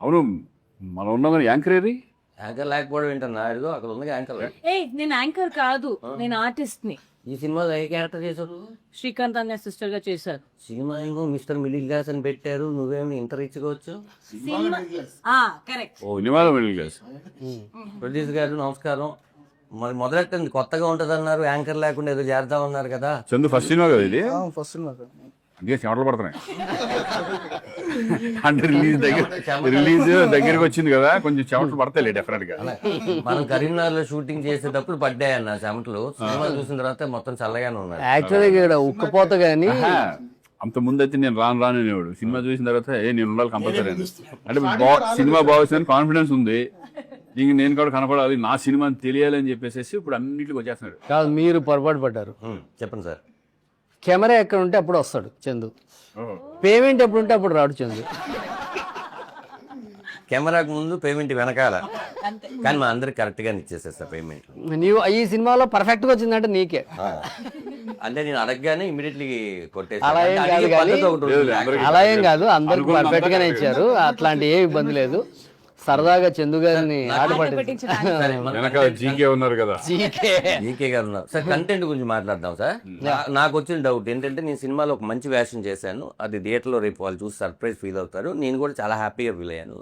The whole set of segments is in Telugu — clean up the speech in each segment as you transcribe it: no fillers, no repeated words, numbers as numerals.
అవును, మనం ఉన్నాం కానీ యాంకర్ ఏది? యాంకర్ లేకపోవడం ఏంటన్నా, అదిగో అక్కడ ఉంది యాంకర్. నేను యాంకర్ కాదు, నేను ఆర్టిస్ట్ ని. ఈ సినిమాలో ఏ క్యారెక్టర్ చేశారు? శ్రీకాంత్ అనే సిస్టర్ గా చేశారు. సినిమా ఏమో మిస్టర్ మిడిల్ క్లాస్ అని పెట్టారు, నువ్వేమో ఇంత రిచ్గా వచ్చు. కరెక్ట్. ఓ సినిమాలో మిడిల్ క్లాస్. ప్రొడ్యూసర్ గారు నమస్కారం. మరి మొదలెట్టండి, కొత్తగా ఉంటుంది అన్నారు, యాంకర్ లేకుండా ఏదో చేద్దామన్నారు కదా. చందు ఫస్ట్ సినిమా కదా ఇది? ఫస్ట్ సినిమా అందుకే చెమటలు పడుతున్నాయి. అంటే రిలీజ్ దగ్గరికి వచ్చింది కదా, కొంచెం చెమటలు పడతాయి డెఫినెట్ గా. మనం కరీంనగర్ లో షూటింగ్ చేసేటప్పుడు పడ్డాయన్న చెమటలు, సినిమా చూసిన తర్వాత మొత్తం చల్లగానే ఉన్నాయి. యాక్చువల్గా ఉక్కపోత కానీ అంత ముందు అయితే నేను రాను అనేవాడు. సినిమా చూసిన తర్వాత నేను ఉండాలి కంపల్సరీ అని. అంటే సినిమా బాగుందని కాన్ఫిడెన్స్ ఉంది, ఇంక నేను కూడా కనపడాలి, నా సినిమా తెలియాలి అని చెప్పేసి ఇప్పుడు అన్నింటికి వచ్చేస్తున్నాడు. కాదు, మీరు పొరపాటు పడ్డారు. చెప్పండి సార్. కెమెరా ఎక్కడ ఉంటే అప్పుడు వస్తాడు చందు, పేమెంట్ ఎప్పుడు ఉంటే అప్పుడు రాడు చందు. కెమెరాకు ముందు పేమెంట్ వెనకాల, కానీ మా అందరికి కరెక్ట్ గానే ఇచ్చేసేస్తారు పేమెంట్. నీవు ఈ సినిమాలో పర్ఫెక్ట్ గా వచ్చిందంటే నీకే. అంటే నేను అడగగానే ఇమీడియట్లీ అలా ఏం కాదు కానీ, అలా ఏం కాదు, అందరికి పర్ఫెక్ట్ గానే ఇచ్చారు, అట్లాంటి ఏ ఇబ్బంది లేదు. సరదాగా చందు గారిని జీకే ఉన్నారు కదా, జీకే గారు ఉన్నారు సార్. కంటెంట్ గురించి మాట్లాడదాం సార్. నాకు వచ్చిన డౌట్ ఏంటంటే, నేను సినిమాలో ఒక మంచి వేషన్ చేశాను, అది థియేటర్లో రేపు వాళ్ళు చూసి సర్ప్రైజ్ ఫీల్ అవుతారు, నేను కూడా చాలా హ్యాపీగా ఫీల్ అయ్యాను.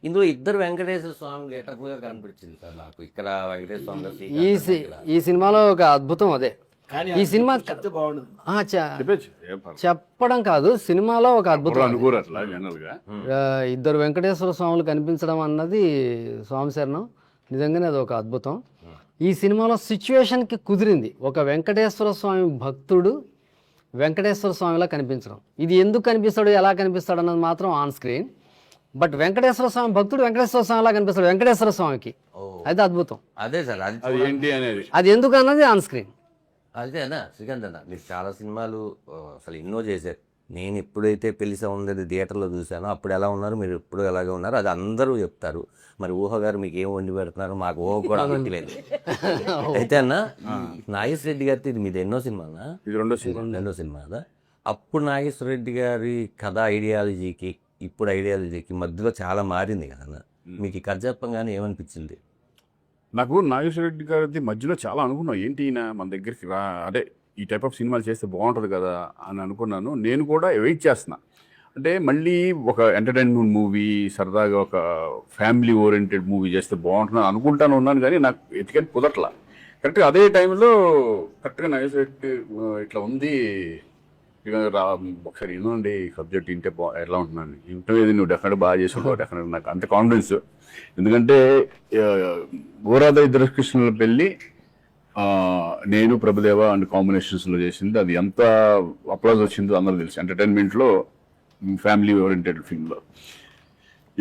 ఇందులో ఇద్దరు వెంకటేశ్వర స్వామి గెటప్గా కనిపించింది సార్ నాకు. ఇక్కడ వెంకటేశ్వర స్వామి ఈ సినిమాలో ఒక అద్భుతం అదే. ఈ సినిమా చెప్పడం కాదు, సినిమాలో ఒక అద్భుతం. ఇద్దరు వెంకటేశ్వర స్వాములు కనిపించడం అన్నది స్వామి శరణం, నిజంగానే అది ఒక అద్భుతం. ఈ సినిమాలో సిచ్యువేషన్కి కుదిరింది, ఒక వెంకటేశ్వర స్వామి భక్తుడు వెంకటేశ్వర స్వామిలా కనిపించడం. ఇది ఎందుకు కనిపిస్తాడు, ఎలా కనిపిస్తాడు అన్నది మాత్రం ఆన్ స్క్రీన్. బట్ వెంకటేశ్వర స్వామి భక్తుడు వెంకటేశ్వర స్వామిలా కనిపిస్తాడు వెంకటేశ్వర స్వామికి, అది అద్భుతం. అదే సార్, అది ఎందుకు అన్నది ఆన్ స్క్రీన్. అదే అన్న శ్రీకాంత్ అన్న, మీరు చాలా సినిమాలు అసలు ఎన్నో చేశారు. నేను ఎప్పుడైతే పెళ్లి సౌందర్య థియేటర్లో చూశానో అప్పుడు ఎలా ఉన్నారు, మీరు ఎప్పుడు ఎలాగే ఉన్నారు, అది అందరూ చెప్తారు. మరి ఊహ గారు మీకు ఏం వండి పెడుతున్నారు, మాకు ఊహ కూడా తెలియదు. అయితే అన్న, నాగేశ్వర రెడ్డి గారితో ఇది మీది ఎన్నో సినిమానా? ఇది రెండో సినిమా కదా. అప్పుడు నాగేశ్వర రెడ్డి గారి కథ ఐడియాలజీకి ఇప్పుడు ఐడియాలజీకి మధ్యలో చాలా మారింది కదా. మీకు ఈ కథ చెప్పంగానే ఏమనిపించింది? నాకు నాగేశ్వర రెడ్డి గారి మధ్యలో చాలా అనుకున్నాను, ఏంటి ఈయన మన దగ్గరికి అదే ఈ టైప్ ఆఫ్ సినిమాలు చేస్తే బాగుంటుంది కదా అని అనుకున్నాను. నేను కూడా వెయిట్ చేస్తున్నా, అంటే మళ్ళీ ఒక ఎంటర్టైన్మెంట్ మూవీ, సరదాగా ఒక ఫ్యామిలీ ఓరియంటెడ్ మూవీ చేస్తే బాగుంటుంది అనుకుంటాను ఉన్నాను, కానీ నాకు ఎతికని కుదరట్లా. కరెక్ట్గా అదే టైంలో కరెక్ట్గా నాగేశ్వర రెడ్డి ఇట్లా ఉంది, ఒకసారి వినండి సబ్జెక్ట్ వింటే ఎట్లా ఉంటున్నాను, ఇంటర్వ్యూ నువ్వు డెఫినెట్గా బాగా చేసావు, డెఫినెట్గా నాకు అంత కాన్ఫిడెన్స్. ఎందుకంటే గోరాధ ఇద్దరు కృష్ణుల పెళ్ళి నేను ప్రభుదేవ అండ్ కాంబినేషన్స్లో చేసింది, అది ఎంత అప్లాజ్ వచ్చిందో అందరూ తెలుసు. ఎంటర్టైన్మెంట్లో ఫ్యామిలీ ఓరియంటెడ్ ఫిల్మ్లో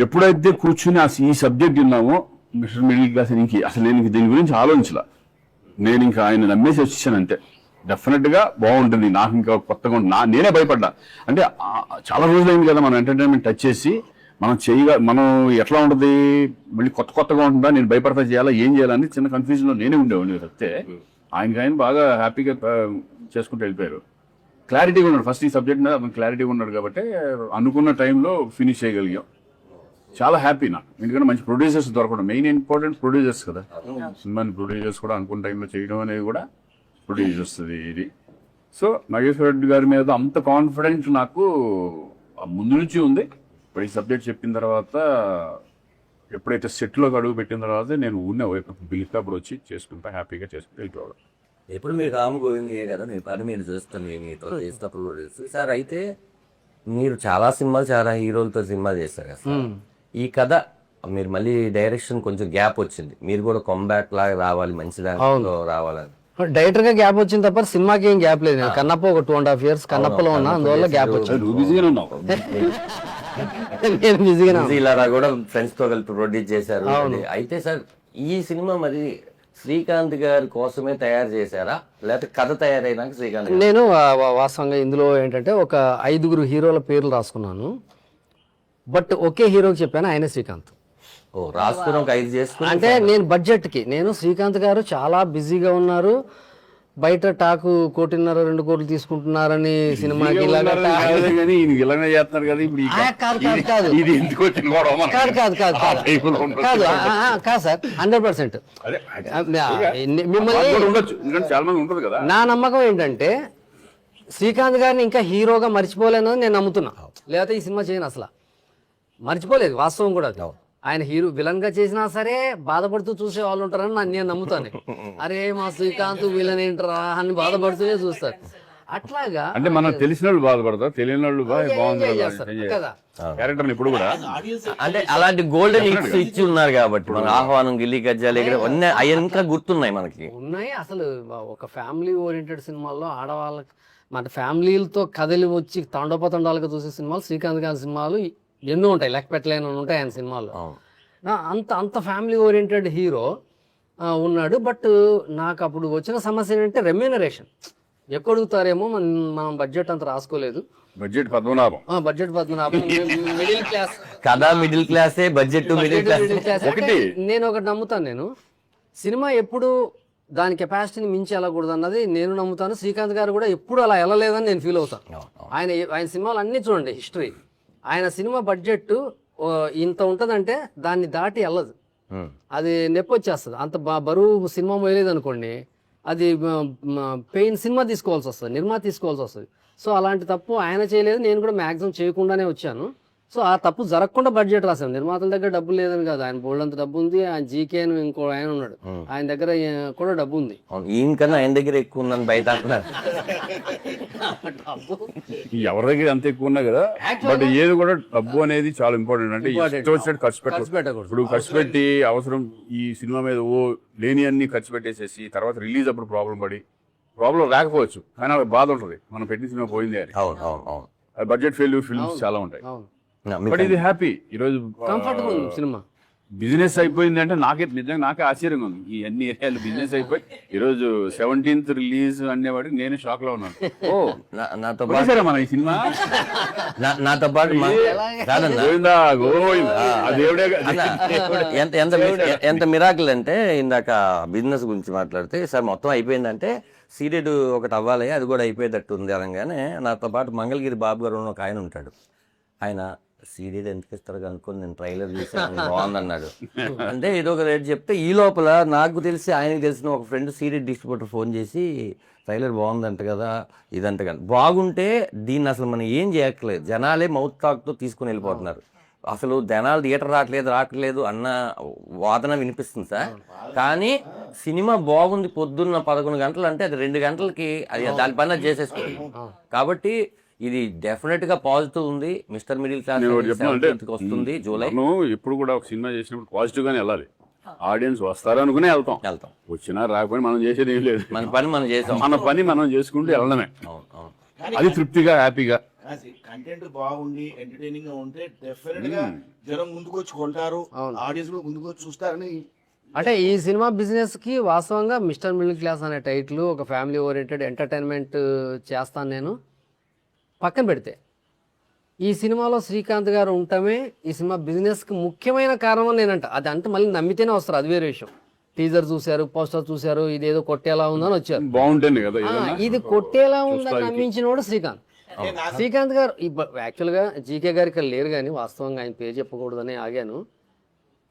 ఎప్పుడైతే కూర్చుని ఈ సబ్జెక్ట్ విన్నామో, మిస్టర్ మిడిల్ క్లాస్, అసలు నేను దీని గురించి ఆలోచించలా, నేను ఇంకా ఆయన నమ్మేసి వచ్చాను అంతే. డెఫినెట్గా బాగుంటుంది, నాకు ఇంకా కొత్తగా ఉంటుంది. నేనే భయపడ్డా, అంటే చాలా రోజులు అయింది కదా మనం ఎంటర్టైన్మెంట్ టచ్ చేసి, మనం ఎట్లా ఉంటుంది, మళ్ళీ కొత్తగా ఉంటుందా, నేను భయపడతా చేయాలా, ఏం చేయాలని చిన్న కన్ఫ్యూజన్లో నేనే ఉండేవాడిని. చెప్తే ఆయన బాగా హ్యాపీగా చేసుకుంటూ వెళ్ళిపోయారు. క్లారిటీగా ఉన్నాడు, ఫస్ట్ ఈ సబ్జెక్ట్ మీద అతను క్లారిటీగా ఉన్నాడు కాబట్టి అనుకున్న టైంలో ఫినిష్ చేయగలిగాం. చాలా హ్యాపీ నాకు, ఎందుకంటే మంచి ప్రొడ్యూసర్స్ దొరకడం మెయిన్ ఇంపార్టెంట్. ప్రొడ్యూసర్స్ కదా, సినిమాని ప్రొడ్యూసర్స్ కూడా అనుకున్న టైంలో చేయడం అనేది కూడా ప్రొడ్యూసర్స్ ఇది. సో నాగేశ్వర రెడ్డి గారి మీద అంత కాన్ఫిడెన్స్ నాకు ముందు నుంచి ఉంది. ఇప్పుడు ఈ సబ్జెక్ట్ చెప్పిన తర్వాత, ఎప్పుడైతే సెట్లోకి అడుగు పెట్టిన తర్వాత నేను ఉన్న బిల్కప్పుడు వచ్చి చేసుకుంటా, హ్యాపీగా చేసుకుంటూ వెళ్ళిపోవడం. ఎప్పుడు మీరు రాము గోవిందయ్య కదా, మీ పని మీరు చూస్తాను, మీతో చేసినప్పుడు సార్. అయితే మీరు చాలా సినిమాలు, చాలా హీరోలతో సినిమా చేస్తారు కదా సార్. ఈ కథ మీరు మళ్ళీ డైరెక్షన్ కొంచెం గ్యాప్ వచ్చింది, మీరు కూడా కంబ్యాక్ లాగా రావాలి, మంచి దాంట్లో రావాలని. డైరెక్టర్ గా గ్యాప్ వచ్చింది తప్ప సినిమాకి ఏం గ్యాప్ లేదు. కన్నప్ప ఒక 2.5 years కన్నప్పలో ఉన్నా, అందువల్ల గ్యాప్ వచ్చింది. నేను బిజీగా ఇలా కూడా ఫ్రెండ్స్ తో కలిపి ప్రొడ్యూస్ చేశారు. అయితే సార్, ఈ సినిమా మరి శ్రీకాంత్ గారి కోసమే తయారు చేశారా, లేకపోతే కథ తయారైనాక శ్రీకాంత్? నేను వాస్తవంగా ఇందులో ఏంటంటే ఒక 5 హీరోల పేర్లు రాసుకున్నాను, బట్ ఒకే హీరోకి చెప్పాను, ఆయనే శ్రీకాంత్. రాసుకుని ఒక 5 చేసుకుని, అంటే నేను బడ్జెట్కి, నేను శ్రీకాంత్ గారు చాలా బిజీగా ఉన్నారు, బయట టాకు 1.5-2 కోట్లు తీసుకుంటున్నారని సినిమాకి ఇలాగా కానీ ఈయన ఇలానే చేస్తున్నారు కదా ఇప్పుడు కాదు ఇది ఎందుకు వచ్చిన గొడవ మనకి? కాదు కాదు కాదు ఆ type లో ఉండొచ్చు. కాదు కాదు సార్ 100%. అదే మిమ్మల్ని ఉండొచ్చు, ఎందుకంటే చాలా మంది ఉంటుంది కదా. నా నమ్మకం ఏంటంటే శ్రీకాంత్ గారిని ఇంకా హీరోగా మర్చిపోలేనని నేను నమ్ముతున్నా. లేకపోతే ఈ సినిమా చేయను అసలు. మర్చిపోలేదు, వాస్తవం కూడా అది. ఆయన విలన్ గా చేసినా సరే బాధపడుతూ చూసే వాళ్ళు ఉంటారని నేను నమ్ముతాను. అరే మా శ్రీకాంత్ విలన్ ఏంటరా అని బాధపడుతూనే చూస్తారు. అట్లాగా అంటే మనం తెలిసిన వాళ్ళు బాధపడతారు, తెలియని వాళ్ళు బాగుంది కదా. క్యారెక్టర్ ఇప్పుడు కూడా అంటే అలాంటి గోల్డెన్ హిట్స్ ఇచ్చి ఉన్నారు కాబట్టి మన ఆహ్వానం, గిల్లి గజ్జాలు అన్నీ అవి ఇంకా గుర్తున్నాయి మనకి. ఉన్నాయి. అసలు ఒక ఫ్యామిలీ ఓరియంటెడ్ సినిమాల్లో ఆడవాళ్ళకి మన ఫ్యామిలీలతో కథలు వచ్చి తండోపతండాలుగా చూసే సినిమాలు శ్రీకాంత్ గారి సినిమాలు ఎన్నో ఉంటాయి, లెక్క పెట్టలేని ఉంటాయి ఆయన సినిమాల్లో. అంత అంత ఫ్యామిలీ ఓరియంటెడ్ హీరో ఉన్నాడు. బట్ నాకు అప్పుడు వచ్చిన సమస్య ఏంటంటే రెమ్యూనరేషన్ ఎక్కువ అడుగుతారేమో, మనం బడ్జెట్ అంత రాసుకోలేదు. బడ్జెట్ పద్మనాభం మిడిల్ క్లాస్ కదా, మిడిల్ క్లాసే బడ్జెట్ మిడిల్ క్లాస్ ఒకటి. నేను ఒకటి నమ్ముతాను, సినిమా ఎప్పుడు దాని కెపాసిటీని మించి వెళ్ళకూడదు అన్నది నేను నమ్ముతాను. శ్రీకాంత్ గారు కూడా ఎప్పుడు అలా వెళ్ళలేదని నేను ఫీల్ అవుతాను. ఆయన సినిమాలు అన్నీ చూడండి, హిస్టరీ. ఆయన సినిమా బడ్జెట్ ఇంత ఉంటుందంటే దాన్ని దాటి వెళ్ళదు, అది నొప్పి వచ్చేస్తుంది. అంత బరువు సినిమా మోయలేదు అనుకోండి, అది పెయిన్ సినిమా తీసుకోవాల్సి వస్తుంది, నిర్మాత తీసుకోవాల్సి వస్తుంది. సో అలాంటి తప్పు ఆయన చేయలేదు, నేను కూడా మ్యాక్సిమం చేయకుండానే వచ్చాను. సో ఆ తప్పు జరగకుండా బడ్జెట్ రాశాను. నిర్మాతల దగ్గర డబ్బు లేదని కాదు, ఆయన బోల్డ్ అంత డబ్బు ఉంది. ఆయన జీకే అని ఇంకో ఆయన ఉన్నాడు, ఆయన దగ్గర కూడా డబ్బు ఉంది. ఈయన కన్నా ఆయన దగ్గర ఎక్కువ ఉందని బయట అంటున్నారు. ఎవరి దగ్గర అంత ఎక్కువ ఉన్నా కదా, బట్ ఏది కూడా డబ్బు అనేది చాలా ఇంపార్టెంట్. అంటే ఇష్టం వచ్చినట్టు ఖర్చు పెట్టకూడదు. ఇప్పుడు ఖర్చు పెట్టి అవసరం ఈ సినిమా మీద లేని అన్ని ఖర్చు పెట్టేసేసి తర్వాత రిలీజ్ అప్పుడు ప్రాబ్లం రాకపోవచ్చు, కానీ వాళ్ళకి బాధ ఉంటుంది మనం పెట్టిన సినిమా పోయింది అని. అవును అవును అవును. బడ్జెట్ ఫెయిల్యూర్ ఫిల్మ్స్ చాలా ఉంటాయి. బట్ ఇది హ్యాపీ. ఈరోజు కంఫర్ట్ ఉంది సినిమా. బిజినెస్ అయిపోయింది అంటే నిజంగా నాకే ఆశ్చర్యంగా ఉంది. ఈ అన్ని ఏరియాలు బిజినెస్ అయిపోయి ఈరోజు 17th రిలీజ్ అనేవాడికి నేను షాక్ లో ఉన్నాను. నాతో పాటు మన ఈ సినిమా నాతో పాటు గోవిందా గోవిందా ఆ దేవుడే. ఎంత మిరాకిల్ అంటే, ఇందాక బిజినెస్ గురించి మాట్లాడితే సార్ మొత్తం అయిపోయిందంటే సీరియడ్ ఒకటి అవ్వాలి, అది కూడా అయిపోయేటట్టు ఉంది అనగానే నాతో పాటు మంగళగిరి బాబు గారు ఒక ఆయన ఉంటాడు. ఆయన సీరియడ్ ఎందుకు ఇస్తారు అనుకుని నేను ట్రైలర్ చూసాను, బాగుందన్నాడు. అంటే ఏదో ఒక రేట్ చెప్తే ఈ లోపల నాకు తెలిసి ఆయనకి తెలిసిన ఒక ఫ్రెండ్ సీరియడ్ డిస్ట్రిబ్యూటర్ ఫోన్ చేసి ట్రైలర్ బాగుందంట కదా, ఇదంట కదా. బాగుంటే దీన్ని అసలు మనం ఏం చేయట్లేదు, జనాలే మౌత్ టాక్తో తీసుకుని వెళ్ళిపోతున్నారు. అసలు జనాలు థియేటర్ రావట్లేదు అన్న వాదన వినిపిస్తుంది సార్. కానీ సినిమా బాగుంది పొద్దున్న 11 గంటలు అంటే అది 2 గంటలకి అది దాని పని చేసేస్తుంది. కాబట్టి ఇది డెఫినెట్ గా పాజిటివ్ ఉంది. మిస్టర్ మిడిల్ క్లాస్ వస్తుంది జూలై. ఎప్పుడు కూడా ఒక సినిమా చేసినప్పుడు పాజిటివ్ గానే వెళ్ళాలి. ఆడియన్స్ వస్తారనుకునే వెళ్తాం, వచ్చినా రాకపోయినా మనం చేసేది ఏం లేదు. మన పని మనం చేసాం, మన పని మనం చేసుకుంటూ వెళ్ళడమే. అది తృప్తిగా హ్యాపీగా. కంటెంట్ బాగుండి ఎంటర్టైనింగ్ గా ఉంటే డెఫినెట్ గా జనం ముందుకు వచ్చి కొంటారు, ఆడియన్స్ కూడా ముందుకు వచ్చి చూస్తారని. అంటే ఈ సినిమా బిజినెస్ కి వాస్తవంగా మిస్టర్ మిడిల్ క్లాస్ అనే టైటిల్, ఒక ఫ్యామిలీ ఓరియంటెడ్ ఎంటర్టైన్మెంట్ చేస్తాను నేను పక్కన పెడితే, ఈ సినిమాలో శ్రీకాంత్ గారు ఉండటమే ఈ సినిమా బిజినెస్కి ముఖ్యమైన కారణం నేనంట. అది అంటే మళ్ళీ నమ్మితేనే వస్తారు, అది వేరే విషయం. టీజర్ చూశారు, పోస్టర్ చూశారు, ఇదేదో కొట్టేలా ఉందని వచ్చారు. బాగుంటుంది కదా, ఇది కొట్టేలా ఉందని నమ్మించినోడు శ్రీకాంత్. శ్రీకాంత్ గారు యాక్చువల్గా జీకే గారు ఇక్కడ లేరు, కానీ వాస్తవంగా ఆయన పేరు చెప్పకూడదని ఆగాను.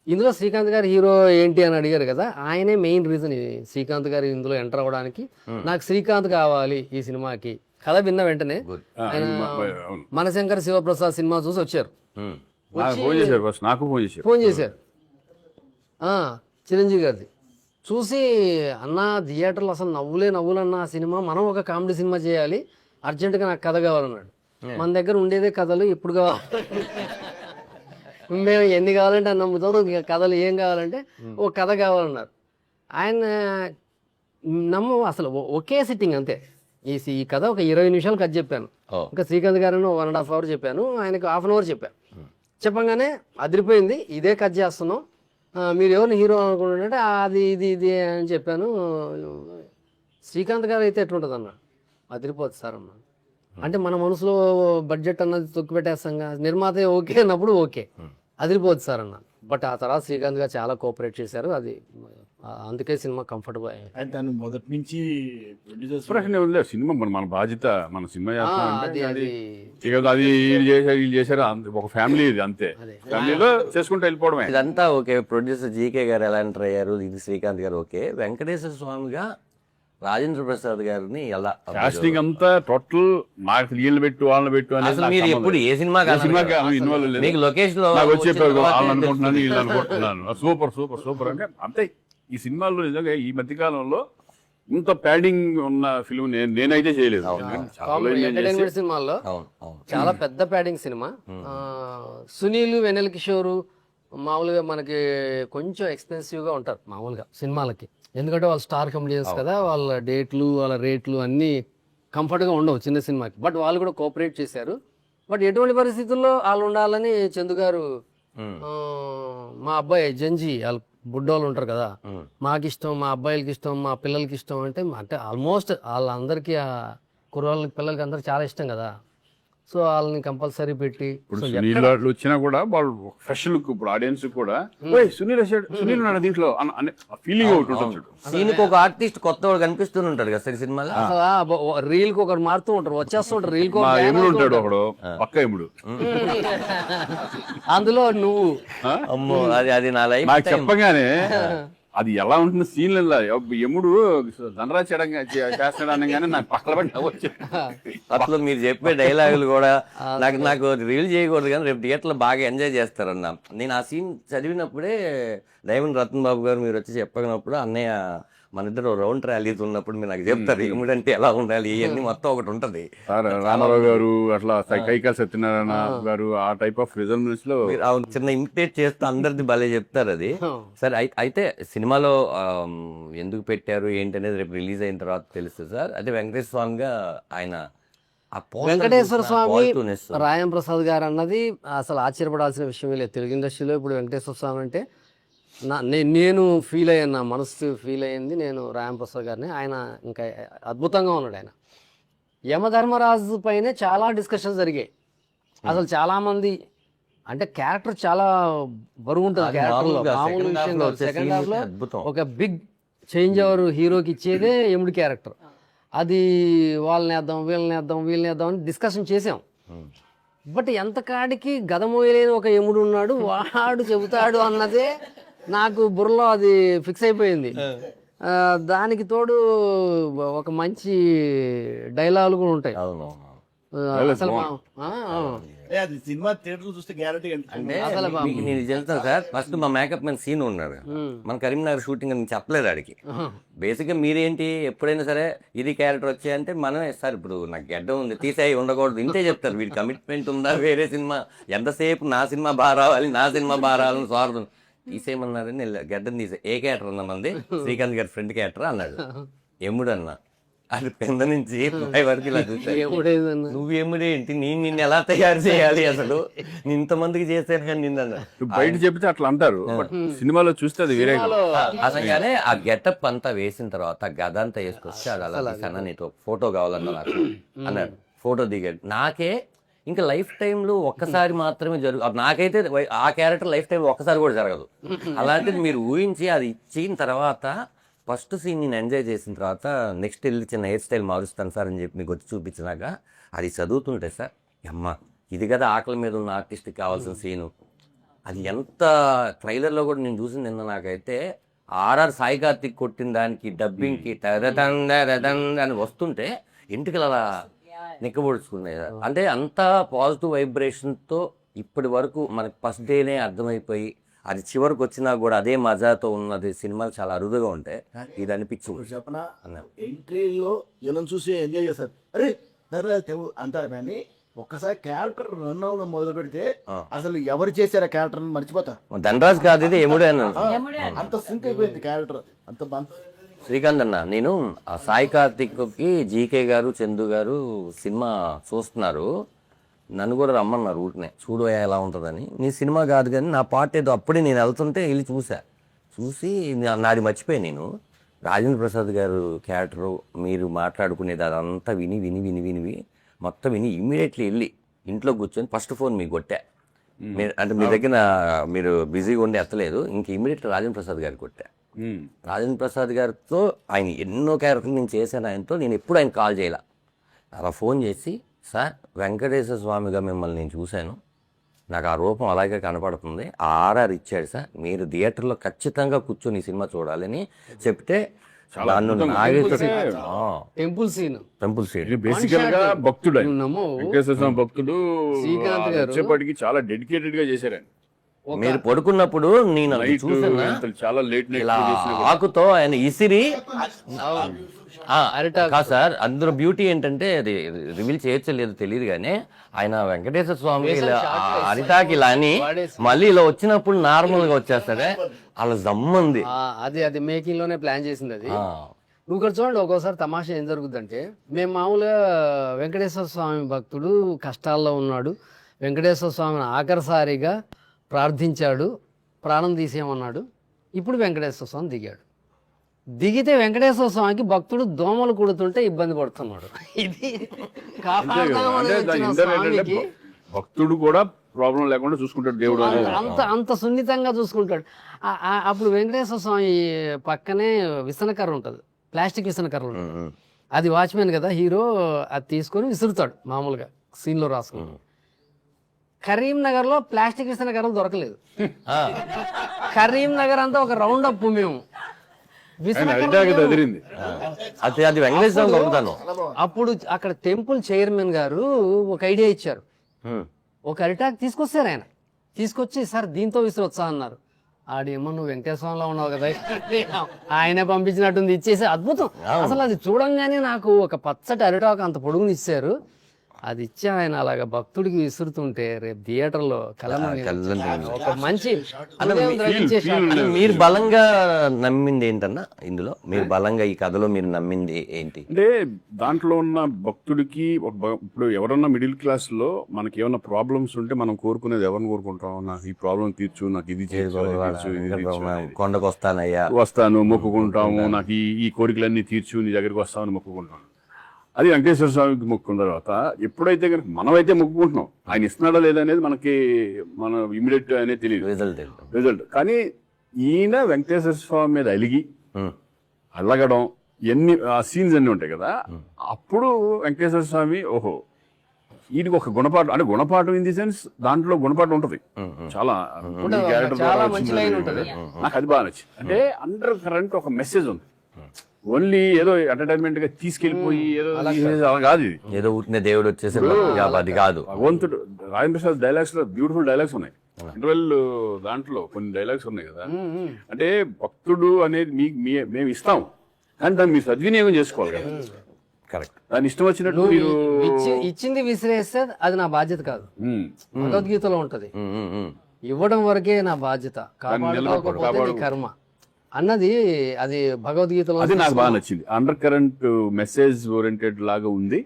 ఇందులో శ్రీకాంత్ గారు హీరో ఏంటి అని అడిగారు కదా, ఆయనే మెయిన్ రీజన్. శ్రీకాంత్ గారు ఇందులో ఎంటర్ అవ్వడానికి నాకు శ్రీకాంత్ కావాలి ఈ సినిమాకి. కథ విన్న వెంటనే ఆయన మనశంకర్ శివప్రసాద్ సినిమా చూసి వచ్చారు, ఫోన్ చేశారు చిరంజీవి గారిది చూసి, అన్న థియేటర్లో అసలు నవ్వులు అన్న ఆ సినిమా, మనం ఒక కామెడీ సినిమా చేయాలి, అర్జెంటుగా నాకు కథ కావాలన్నాడు. మన దగ్గర ఉండేదే కథలు, ఎప్పుడు కావాలి మేము ఎన్ని కావాలంటే అన్న నమ్ముతాం, కథలు ఏం కావాలంటే ఓ కథ కావాలన్నారు. ఆయన అసలు ఒకే సిట్టింగ్ అంతే. ఈ కథ ఒక 20 నిమిషాలు కథ చెప్పాను, ఇంకా శ్రీకాంత్ గారు 1.5 hours చెప్పాను, ఆయనకు 1/2 hour చెప్పాను. చెప్పంగానే అదిరిపోయింది, ఇదే కథ చేస్తున్నాం, మీరు ఎవరిని హీరో అనుకుంటుంటే అది ఇది అని చెప్పాను. శ్రీకాంత్ గారు అయితే ఎట్లుంటుంది అన్నాడు, అదిరిపోతుంది సార్ అన్నాడు. అంటే మన మనసులో బడ్జెట్ అన్నది తొక్కి పెట్టేస్తాంగా, నిర్మాత ఓకే అన్నప్పుడు ఓకే, అదిరిపోతుంది సార్ అన్నాను. బట్ ఆ తర్వాత శ్రీకాంత్ గారు చాలా కోఆపరేట్ చేశారు, అది అందుకే సినిమా కంఫర్టబుల్ అయ్యింది. ఆయన తను మొదటి నుంచి ప్రొడ్యూసర్స్ ఎక్స్ప్రెషన్ ఉంది సినిమా మన బాధ్యత, మన సినిమా చేస్తామంటే అది అది వీళ్ళు చేశారు ఒక ఫ్యామిలీ ఇది అంతే, ఫ్యామిలీలో చేసుకుంటూ వెళ్ళిపోవడమే. ఇదంతా ఓకే. ప్రొడ్యూసర్ జీకే గారు ఎలా ఎంటర్ అయ్యారు, ఇది శ్రీకాంత్ గారు ఓకే. వెంకటేశ్వర స్వామిగా రాజేంద్ర ప్రసాద్ గారిని ఎలా కాస్టింగ్ అంతా టోటల్ నాకు వీళ్ళు పెట్టు వాళ్ళని పెట్టు అనేది అసలు నాకు మీరు సంబంధం ఎప్పుడు లేదు. ఏ సినిమా ఏ సినిమాకి ఇన్వాల్వ్ లేదు. మీకు లొకేషన్ లో నాకు వచ్చే వచ్చిన తర్వాత వాళ్ళు అనుకుంటున్నాను వీళ్ళు అనుకుంటున్నాను సూపర్ సూపర్ సూపర్ అంటే అంతే. ఈ సినిమాల్లో నిజంగా ఈ మధ్య కాలంలో ఇంత ప్యాడింగ్ ఉన్న ఫిల్మ్ నేనైతే చేయలేదు. చాలా enjoy చేసి- ఎంటర్టైన్మెంట్ సినిమాల్లో అవును అవును చాలా పెద్ద ప్యాడింగ్ సినిమా. సునీల్ వెన్నెల కిషోర్ మామూలుగా మనకి కొంచెం ఎక్స్పెన్సివ్గా ఉంటారు మామూలుగా సినిమాలకి, ఎందుకంటే వాళ్ళు స్టార్ కమెడియన్స్ కదా, వాళ్ళ డేట్లు వాళ్ళ రేట్లు అన్నీ కంఫర్ట్గా ఉండవు చిన్న సినిమాకి. బట్ వాళ్ళు కూడా కోఆపరేట్ చేశారు. బట్ ఎటువంటి పరిస్థితుల్లో వాళ్ళు ఉండాలని చందు గారు మా అబ్బాయి జంజీ వాళ్ళు బుడ్డోళ్ళు ఉంటారు కదా, మాకు ఇష్టం, మా అబ్బాయిలకి ఇష్టం, మా పిల్లలకి ఇష్టం అంటే ఆల్మోస్ట్ వాళ్ళందరికీ కుర్రాళ్ళకి పిల్లలకి అందరికి చాలా ఇష్టం కదా. సో వాళ్ళని కంపల్సరీ పెట్టి ఇప్పుడు సునీల్ వాళ్ళు వచ్చినా కూడా వాళ్ళు ఫ్రెష్ లుక్, ఇప్పుడు ఆడియన్స్ కూడా "ఓయ్, సునీల్ వచ్చాడు, సునీల్ ఉన్నాడు దీంట్లో" అనే ఫీలింగ్ ఒకటి ఉంటుంది చూడు. సీన్కి ఒక ఆర్టిస్ట్ కొత్త వాడు కనిపిస్తూనే ఉంటాడు కదా సరే సినిమాలో. రీల్ కి ఒకరు మారుతూ ఉంటారు, వచ్చేస్తూ ఉంటారు రీల్ కి మా ఎముడు ఉంటాడు ఒకడు, పక్క ఎముడు. అందులో నువ్వు అమ్మో అది అది నా లైఫ్ నాకు చెప్పగానే అది ఎలా ఉంటుంది సీన్లలో, ఎముడు ధనరాజ్ చేస్తాడు అనగానే నాకు పక్కన పడి నవ్వొచ్చింది. అసలు మీరు చెప్పే డైలాగులు కూడా నాకు రీల్ చేయకూడదు కానీ రేపు థియేటర్లో బాగా ఎంజాయ్ చేస్తారన్న. నేను ఆ సీన్ చదివినప్పుడే డైమండ్ రతన్ బాబు గారు మీరు వచ్చి చెప్పగినప్పుడు అన్నయ్య మన ఇద్దరు రౌండ్ ర్యాలీస్ ఉన్నప్పుడు మీరు నాకు చెప్తారు ఏమిటంటే ఎలా ఉండాలి ఇవన్నీ మొత్తం ఒకటి ఉంటది. రామారావు గారు అట్లా కైకాల సత్యనారాయణ గారు ఆ టైప్ ఆఫ్ రిజల్యూన్స్ లో మీరు ఆ చిన్న ఇమిటేట్ చేస్తూ అందరిది భలే చెప్తారు అది. సరే అయితే సినిమాలో ఎందుకు పెట్టారు ఏంటి అనేది రేపు రిలీజ్ అయిన తర్వాత తెలుస్తుంది సార్. అదే వెంకటేశ్వర స్వామిగా ఆయన వెంకటేశ్వర స్వామి రాయం ప్రసాద్ గారు అన్నది అసలు ఆశ్చర్యపడాల్సిన విషయం లేదు తెలుగు ఇండస్ట్రీలో. ఇప్పుడు వెంకటేశ్వర స్వామి అంటే నేను ఫీల్ అయ్యాను, నా మనసు ఫీల్ అయ్యింది నేను రాయం ప్రసాద్ గారిని. ఆయన ఇంకా అద్భుతంగా ఉన్నాడు. ఆయన యమధర్మరాజు పైనే చాలా డిస్కషన్స్ జరిగాయి. అసలు చాలా మంది అంటే క్యారెక్టర్ చాలా బరువు ఉంటుంది క్యారెక్టర్లో, మామూలు విషయం కాదు. సెకండ్ హాఫ్ లో ఒక బిగ్ చేంజ్ ఓవర్ హీరోకి ఇచ్చేదే యముడి క్యారెక్టర్. అది వాళ్ళని వేద్దాం వీళ్ళని వేద్దాం అని డిస్కషన్ చేసాం. బట్ ఎంత కాడికి గదమోయలేని ఒక యముడు ఉన్నాడు, వాడు చెబుతాడు అన్నదే నాకు బుర్రలో అది ఫిక్స్ అయిపోయింది. దానికి తోడు ఒక మంచి డైలాగులు కూడా ఉంటాయి. అసలు అది సినిమా థియేటర్ చూస్తే గ్యారంటీ నేను చెప్తాను సార్. ఫస్ట్ మా మేకప్ మ్యాన్ సీన్ ఉన్నాడు మన కరీంనగర్ షూటింగ్ అని చెప్పలేదు ఆడికి. బేసిక్గా మీరేంటి ఎప్పుడైనా సరే ఇది క్యారెక్టర్ వచ్చాయంటే మనమే సార్ ఇప్పుడు నాకు గడ్డ ఉంది తీసేయి ఉండకూడదు ఇంతే చెప్తారు. వీడి కమిట్మెంట్ ఉందా వేరే సినిమా ఎంతసేపు నా సినిమా బాగా రావాలని స్వార్థం తీసేయమన్నారని గడ్డని తీసే ఏ క్యారెక్టర్ అన్నా మంది శ్రీకాంత్ గారి ఫ్రెండ్ క్యారెక్టర్ అన్నాడు. ఎముడు అన్నా అది పెద్ద నుంచి వరకు ఇలా చూసాను. నువ్వు ఎముడేంటి నిన్ను ఎలా తయారు చేయాలి అసలు ఇంతమందికి చేశాను కానీ నిన్న బయట చెప్తే అట్లా అంటారు, సినిమాలో చూస్తే అది వేరే. అసలుగానే ఆ గెటప్ అంతా వేసిన తర్వాత గద అంతా వేసుకొచ్చి అది అలా తీసాను నీతో ఫోటో కావాలన్నా నాకు అన్నాడు. ఫోటో దిగాడు. నాకే ఇంకా లైఫ్ టైంలో ఒక్కసారి మాత్రమే నాకైతే ఆ క్యారెక్టర్ లైఫ్ టైంలో ఒక్కసారి కూడా జరగదు. అలాంటిది మీరు ఊహించి అది ఇచ్చిన తర్వాత ఫస్ట్ సీన్ నేను ఎంజాయ్ చేసిన తర్వాత నెక్స్ట్ వెళ్ళి చిన్న హెయిర్ స్టైల్ మారుస్తాను సార్ అని చెప్పి మీకు వచ్చి చూపించినాక అది చదువుతుంటే సార్ అమ్మ ఇది కదా ఆకలి మీద ఉన్న ఆర్టిస్ట్కి కావాల్సిన సీను. అది ఎంత ట్రైలర్లో కూడా నేను చూసింది నిన్న. నాకైతే ఆర్ఆర్ సాయి కార్తిక్ కొట్టిన దానికి డబ్బింగ్కి అని వస్తుంటే ఇంటికి అలా నిక్కబొడుచుకున్నాయి. అంటే అంత పాజిటివ్ వైబ్రేషన్తో ఇప్పటి వరకు మనకి ఫస్ట్ డేనే అర్థమైపోయి అది చివరికి వచ్చినా కూడా అదే మజాతో ఉన్నది సినిమాలు చాలా అరుదుగా ఉంటాయి. ఇది అనిపించు చెప్పనా ఎంట్రీలో జనం చూసి ఎంజాయ్ చేస్తారు, అరే అంటారు. కానీ ఒక్కసారి క్యారెక్టర్ రన్ అవ్వడం మొదలు పెడితే అసలు ఎవరు చేశారు ఆ క్యారెక్టర్ మర్చిపోతా. ధనరాజ్ కాదు ఇది ఎముడే అన్న. అంత సింక్ అయిపోయింది క్యారెక్టర్ అంత బాగా. శ్రీకాంత్ అన్న నేను ఆ సాయి కార్తిక్కి జీకే గారు చందు గారు సినిమా చూస్తున్నారు, నన్ను కూడా రమ్మన్నారు ఊరినే చూడు ఎలా ఉంటుందని. నీ సినిమా కాదు కానీ నా పాట ఏదో అప్పుడే నేను వెళ్తుంటే వెళ్ళి చూసి నాది మర్చిపోయాను. నేను రాజేంద్ర ప్రసాద్ గారు క్యారెక్టరు మీరు మాట్లాడుకునేది అదంతా విని మొత్తం విని ఇమ్మీడియట్లీ వెళ్ళి ఇంట్లో కూర్చొని ఫస్ట్ ఫోన్ మీకు కొట్టా. అంటే మీ దగ్గర మీరు బిజీగా ఉండి ఎత్తలేదు, ఇంక ఇమీడియట్ రాజేంద్ర ప్రసాద్ గారికి కొట్టా. రాజేంద్ర ప్రసాద్ గారితో ఆయన ఎన్నో క్యారెక్టర్లు నేను చేశాను ఆయనతో, నేను ఎప్పుడు ఆయన కాల్ చేయాల. అలా ఫోన్ చేసి, సార్ వెంకటేశ్వర స్వామిగా మిమ్మల్ని నేను చూశాను, నాకు ఆ రూపం అలాగే కనపడుతుంది, ఆ ఆర్ఆర్ ఇచ్చాడు సార్, మీరు థియేటర్లో ఖచ్చితంగా కూర్చొని ఈ సినిమా చూడాలని చెప్తే నన్ను టెంపుల్ సీన్ బేసికల్ గా భక్తుడు ఆయన. నమ్మో. వెంకటేశ్వర స్వామి భక్తుడు. శ్రీకాంత్ గారు వచ్చేప్పటికి చాలా డెడికేటెడ్ గా చేశారు ఆయన. మీరు పడుకున్నప్పుడు నేను అది నైట్ చూసాను, చాలా లేట్ నైట్ ఇలా ఆకుతో ఆయన ఇసిరి కాదు సార్, అందులో బ్యూటీ ఏంటంటే అది రివీల్ చేయొచ్చో లేదో తెలియదు కానీ ఆయన వెంకటేశ్వర స్వామి ఇలా అరిటాకి ఇలా అని మళ్ళీ ఇలా వచ్చినప్పుడు నార్మల్ గా వచ్చేస్తాడే, అలా జమ్మంది. అది మేకింగ్ లోనే ప్లాన్ చేసింది అది. నువ్వు ఇక్కడ చూడండి, ఒక్కోసారి తమాషా ఏం జరుగుతుందంటే, మేము మామూలుగా వెంకటేశ్వర స్వామి భక్తుడు కష్టాల్లో ఉన్నాడు, వెంకటేశ్వర స్వామిని ఆఖరిసారిగా ప్రార్థించాడు, ప్రాణం తీసేయమన్నాడు, ఇప్పుడు వెంకటేశ్వర స్వామి దిగాడు. దిగితే వెంకటేశ్వర స్వామికి భక్తుడు దోమలు కుడుతుంటే ఇబ్బంది పడుతున్నాడు. ఇది కాపాడదామని వచ్చిన స్వామికి భక్తుడు కూడా ప్రాబ్లం లేకుండా చూసుకుంటాడు దేవుడు అనేది. అంత సున్నితంగా చూసుకుంటాడు. అప్పుడు వెంకటేశ్వర స్వామి పక్కనే విసనకర్ర ఉంటుంది, ప్లాస్టిక్ విసనకర్ర ఉంటుంది. అది వాచ్మెన్ కదా హీరో, అది తీసుకొని విసురుతాడు మామూలుగా సీన్లో రాసుకుని. కరీంనగర్లో ప్లాస్టిక్ విసనకర్రలు దొరకలేదు. కరీంనగర్ అంతా ఒక రౌండ్ అప్ మేము అది వెంకటేశ్వర దొరుకుతాను. అప్పుడు అక్కడ టెంపుల్ చైర్మన్ గారు ఒక ఐడియా ఇచ్చారు, ఒక అరిటాక్ తీసుకొచ్చారు. ఆయన తీసుకొచ్చి, సార్ దీంతో విసిరొచ్చా అన్నారు. ఆడేమో నువ్వు వెంకటేశ్వరంలో ఉన్నావు కదా, ఆయనే పంపించినట్టుంది, ఇచ్చేసి అద్భుతం. అసలు అది చూడంగానే నాకు ఒక పచ్చటి అరిటాక్ అంత పొడుగుని ఇచ్చారు, అది ఇచ్చి ఆయన అలాగా భక్తుడికి విసురుతుంటే రేపు థియేటర్లో ఒక మంచి మీరు బలంగా నమ్మింది ఏంటన్నా ఇందులో? మీరు బలంగా ఈ కథలో మీరు నమ్మింది ఏంటి అంటే, దాంట్లో ఉన్న భక్తుడికి ఇప్పుడు ఎవరన్నా మిడిల్ క్లాస్ లో మనకి ఏమన్నా ప్రాబ్లమ్స్ ఉంటే మనం కోరుకునేది ఎవరిని కోరుకుంటాం? నాకు ఈ ప్రాబ్లం తీర్చు, నాకు ఇది కొండకు వస్తాను మొక్కుకుంటాము, నాకు ఈ కోరికలన్నీ తీర్చు, నీ దగ్గరికి వస్తామని మొక్కుకుంటాం. అది వెంకటేశ్వర స్వామికి మొక్కుకున్న తర్వాత ఎప్పుడైతే కనుక మనమైతే మొక్కుకుంటున్నాం, ఆయన ఇస్తున్నాడా లేదా అనేది మనకి మన ఇమీడియట్ అనేది తెలియదు రిజల్ట్. కానీ ఈయన వెంకటేశ్వర స్వామి మీద అలగడం ఆ సీన్స్ అన్ని ఉంటాయి కదా, అప్పుడు వెంకటేశ్వర స్వామి ఓహో ఈయనకి ఒక గుణపాఠం, అంటే గుణపాఠం ఇన్ ది సెన్స్ దాంట్లో గుణపాఠం ఉంటది చాలా క్యారెక్టర్. నాకు అది బాగా నచ్చింది. అంటే అండర్ కరెంట్ ఒక మెసేజ్ ఉంది, ఓన్లీ ఏదో ఎంటర్టైన్మెంట్ గా తీసుకెళ్లిపోయి ఏదో అలా కాదు, ఇది ఏదో ఊరినే దేవుడు వచ్చేసి అది కాదు. భగవంతుడు రాజేంద్ర ప్రసాద్ డైలాగ్స్ లో బ్యూటిఫుల్ డైలాగ్స్ ఉన్నాయి, ఇంటర్వెల్ దాంట్లో కొన్ని డైలాగ్స్ ఉన్నాయి కదా. అంటే భక్తుడు అనేది మేము ఇస్తాం, కానీ దాన్ని మీరు సద్వినియోగం చేసుకోవాలి కదా. కరెక్ట్. దాని ఇష్టం వచ్చినట్టు మీరు ఇచ్చింది విసిరేస్తే అది నా బాధ్యత కాదు. భగవద్గీతలో ఉంటది, ఇవ్వడం వరకే నా బాధ్యత, కాపాడుకోకపోతే కర్మ అన్నది. అది భగవద్గీతలో. అది నాకు బాగా నచ్చింది, అండర్ కరెంట్ మెసేజ్ ఓరియంటెడ్ లాగా ఉంది.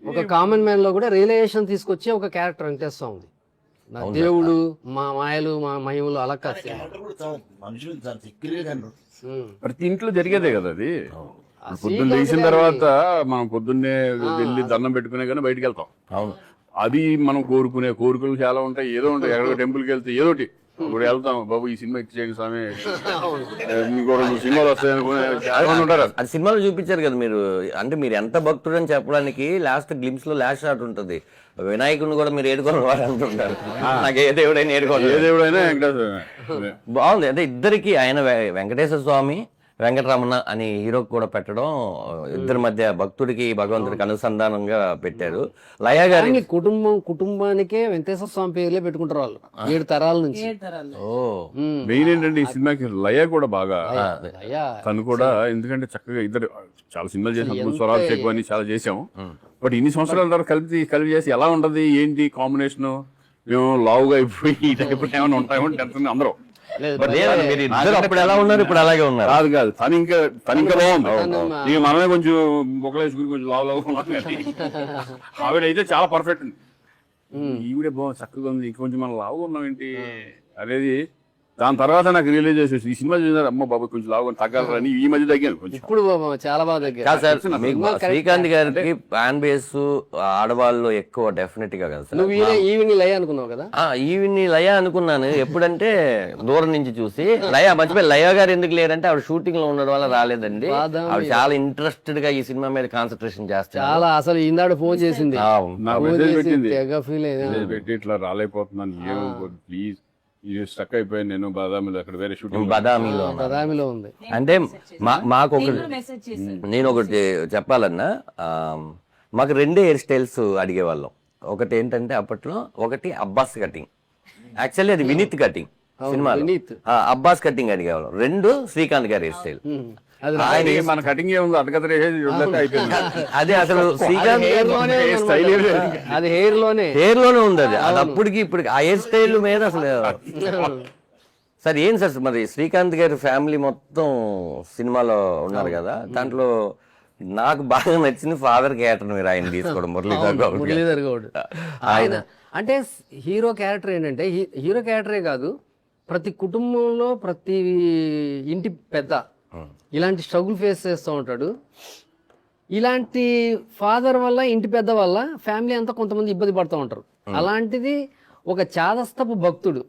ఒక కామన్ మ్యాన్ లో కూడా రియలైజేషన్ తీసుకొచ్చే ఒక క్యారెక్టర్ వెంకటేశ్వర ఉంది. నా దేవుడు, మా మాయలు, మా మహిమలు అలా కాదు. ప్రతి ఇంట్లో జరిగేదే కదా అది. పొద్దున్న లేచిన తర్వాత మనం పొద్దున్నే వెళ్ళి దండం పెట్టుకునే కానీ బయటికి వెళ్తాం. అవును, అది మనం కోరుకునే కోరికలు చాలా ఉంటాయి, ఏదో ఉంటాయి. ఎక్కడికో టెంపుల్కి వెళ్తే ఏదోటి ఇప్పుడు వెళ్తాం, బాబు ఈ సినిమా ఇచ్చేయండి స్వామి, ఇంకో 2 సినిమాలు వస్తాయనుకునే. అది సినిమాలో చూపించారు కదా మీరు, అంటే మీరు ఎంత భక్తుడు అని చెప్పడానికి లాస్ట్ గ్లిమ్స్ లో లాస్ట్ షాట్ ఉంటుంది, వినాయకుడిని కూడా మీరు ఏడుకోని వాడు అంటుంటారు. నాకు ఏ దేవుడైనా ఏడుకోవాలి, ఏ దేవుడైనా వెంకటేశ్వర. బాగుంది. అంటే ఇద్దరికి ఆయన వెంకటేశ్వర స్వామి వెంకటరమణ అని హీరోకి కూడా పెట్టడం, ఇద్దరి మధ్య భక్తుడికి భగవంతుడికి అనుసంధానంగా పెట్టారు. లయ గారి కుటుంబానికే వెంకటేశ్వర స్వామి పేర్లే పెట్టుకుంటారు వాళ్ళు 7 తరాల నుంచి. మెయిన్ ఏంటంటే ఈ సినిమాకి లయ కూడా బాగా, తను కూడా ఎందుకంటే చక్కగా ఇద్దరు చాలా సినిమాలు చేసాం, స్వరాలు చెక్కు అని చాలా చేసాము. బట్ ఇన్ని సంవత్సరాల తర్వాత కలిపి చేసి ఎలా ఉంటది ఏంటి కాంబినేషన్, మేము లావుగా అయిపోయి ఈ టైప్ ఏమైనా ఉంటాయేమో టెన్షన్ అందరూ. అప్పుడు ఎలా ఉన్నారు, ఇప్పుడు అలాగే ఉన్నారు. కాదు తను ఇంకా బాగుంది. ఇక మనమే కొంచెం మొక్కలేసుకుని కొంచెం లావు ఆవిడైతే చాలా పర్ఫెక్ట్ ఉంది. ఈవిడే బాగుంది, చక్కగా ఉంది. ఇంకొంచెం మనం లావుగా ఉన్నాం ఏంటి అనేది దాని తర్వాత నాకు రియలైజ్ చేసేసి ఈ సినిమా చూసారు అమ్మ బాబు కొంచెం లాగా తగ్గాలని ఈ మధ్య తగ్గాను కొంచెం. ఇప్పుడు చాలా బాగా దగ్గర కాదు సార్, మీకు శ్రీకాంత్ గారికి ఫ్యాన్ బేస్ ఆడవాళ్ళు ఎక్కువ డెఫినెట్ గా కదా సార్. నువ్వు ఈవినింగ్ లయ అనుకున్నావు కదా. ఈవిని లయ అనుకున్నాను ఎప్పుడంటే దూరం నుంచి చూసి. లయ మర్చిపోయి, లయ గారు ఎందుకు లేరంటే ఆవిడ షూటింగ్ లో ఉండడం వల్ల రాలేదండి. ఆవిడ చాలా ఇంట్రెస్టెడ్ గా ఈ సినిమా మీద కాన్సన్ట్రేషన్ చేస్తారు. చాలా అసలు ఈనాడు ఫోన్ చేసింది, నాకు మెసేజ్ పెట్టింది, తెగ ఫీల్ అయ్యా. మెసేజ్ పెట్టి ఇట్లా రాలేకపోతున్నాను, ఏమో ప్లీజ్ ఇది స్టక్ అయిపోయాను నేను బాదామిలో, అక్కడ వేరే షూటింగ్ బదామిలో బదామిలో ఉంది. అంటే మాకు ఒకటి, మెసేజ్ చేశారు. నేను ఒకటి చెప్పాలన్నా, మాకు రెండే హెయిర్ స్టైల్స్ అడిగేవాళ్ళం. ఒకటి ఏంటంటే అప్పట్లో, ఒకటి అబ్బాస్ కటింగ్, యాక్చువల్లీ అది వినీత్ కటింగ్ సినిమాలో, అబ్బాస్ కటింగ్ అడిగేవాళ్ళం. రెండు శ్రీకాంత్ గారి హెయిర్ స్టైల్. అది మన కటింగ్ ఏముంది అటకతరే అయిపోయింది. అదే అసలు శ్రీకాంత్ అది హెయిర్ లోనే ఉంది. అది అప్పటికి ఇప్పటికి ఆ హెయిర్ స్టైల్ మీద అసలు. సార్ ఏం సార్ మరి శ్రీకాంత్ గారి ఫ్యామిలీ మొత్తం సినిమాలో ఉన్నారు కదా, దాంట్లో నాకు బాగా నచ్చింది ఫాదర్ క్యారెక్టర్ మీరు ఆయన తీసుకోవడం, మురళీధర్ గౌడ్. ఆయన అంటే హీరో క్యారెక్టర్ ఏంటంటే, హీరో క్యారెక్టరే కాదు, ప్రతి కుటుంబంలో ప్రతి ఇంటి పెద్ద ఇలాంటి స్ట్రగుల్ ఫేస్ చేస్తూ ఉంటాడు. ఇలాంటి ఫాదర్ వల్ల, ఇంటి పెద్ద వల్ల ఫ్యామిలీ అంతా కొంతమంది ఇబ్బంది పడుతూ ఉంటారు. అలాంటిది ఒక చాదస్తపు భక్తుడు,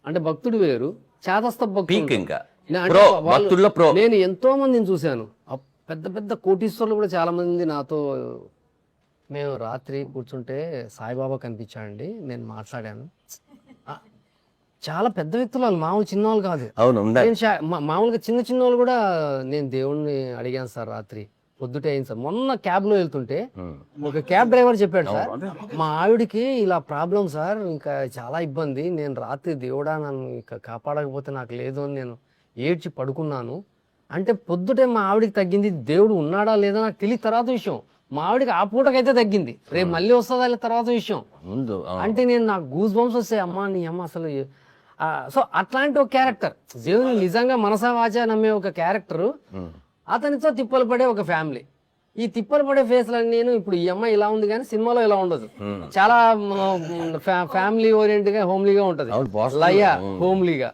అంటే భక్తుడు వేరు, చాదస్తపు భక్తుడు. ఇంకా నేను ఎంతో మందిని చూశాను, పెద్ద పెద్ద కోటీశ్వరులు కూడా చాలా మంది నాతో, మేము రాత్రి కూర్చుంటే సాయిబాబా కనిపించాడండి, నేను మాట్లాడాను. చాలా పెద్ద వ్యక్తులు వాళ్ళు, మామూలు చిన్నవాళ్ళు కాదు. అవును, మామూలుగా చిన్న వాళ్ళు కూడా, నేను దేవుణ్ణి అడిగాను సార్ రాత్రి పొద్దుటే అయింది సార్. మొన్న క్యాబ్ లో వెళ్తుంటే ఒక క్యాబ్ డ్రైవర్ చెప్పాడు, సార్ మా ఆవిడికి ఇలా ప్రాబ్లం సార్, ఇంకా చాలా ఇబ్బంది, నేను రాత్రి దేవుడా నన్ను ఇంకా కాపాడకపోతే నాకు లేదు అని నేను ఏడ్చి పడుకున్నాను. అంటే పొద్దుటే మా ఆవిడికి తగ్గింది, దేవుడు ఉన్నాడా లేదా నాకు తెలియదు తర్వాత విషయం. మా ఆవిడికి ఆ పూటకైతే తగ్గింది, రేపు మళ్ళీ వస్తుందా లేదా తర్వాత విషయం. అంటే నేను నాకు గూస్ బంప్స్ వస్తాయి, అమ్మా నీ అమ్మ అసలు. సో అట్లాంటి ఒక క్యారెక్టర్, దేవుని నిజంగా మనసా వాచా నమ్మే ఒక క్యారెక్టర్, అతనితో తిప్పలు పడే ఒక ఫ్యామిలీ. ఈ తిప్పలు పడే ఫేస్లు నేను ఇప్పుడు ఈ అమ్మాయి ఇలా ఉంది కానీ సినిమాలో ఇలా ఉండదు, చాలా ఫ్యామిలీ ఓరియంటెడ్ గా హోమ్లీగా ఉంటది. లయ హోమ్లీగా,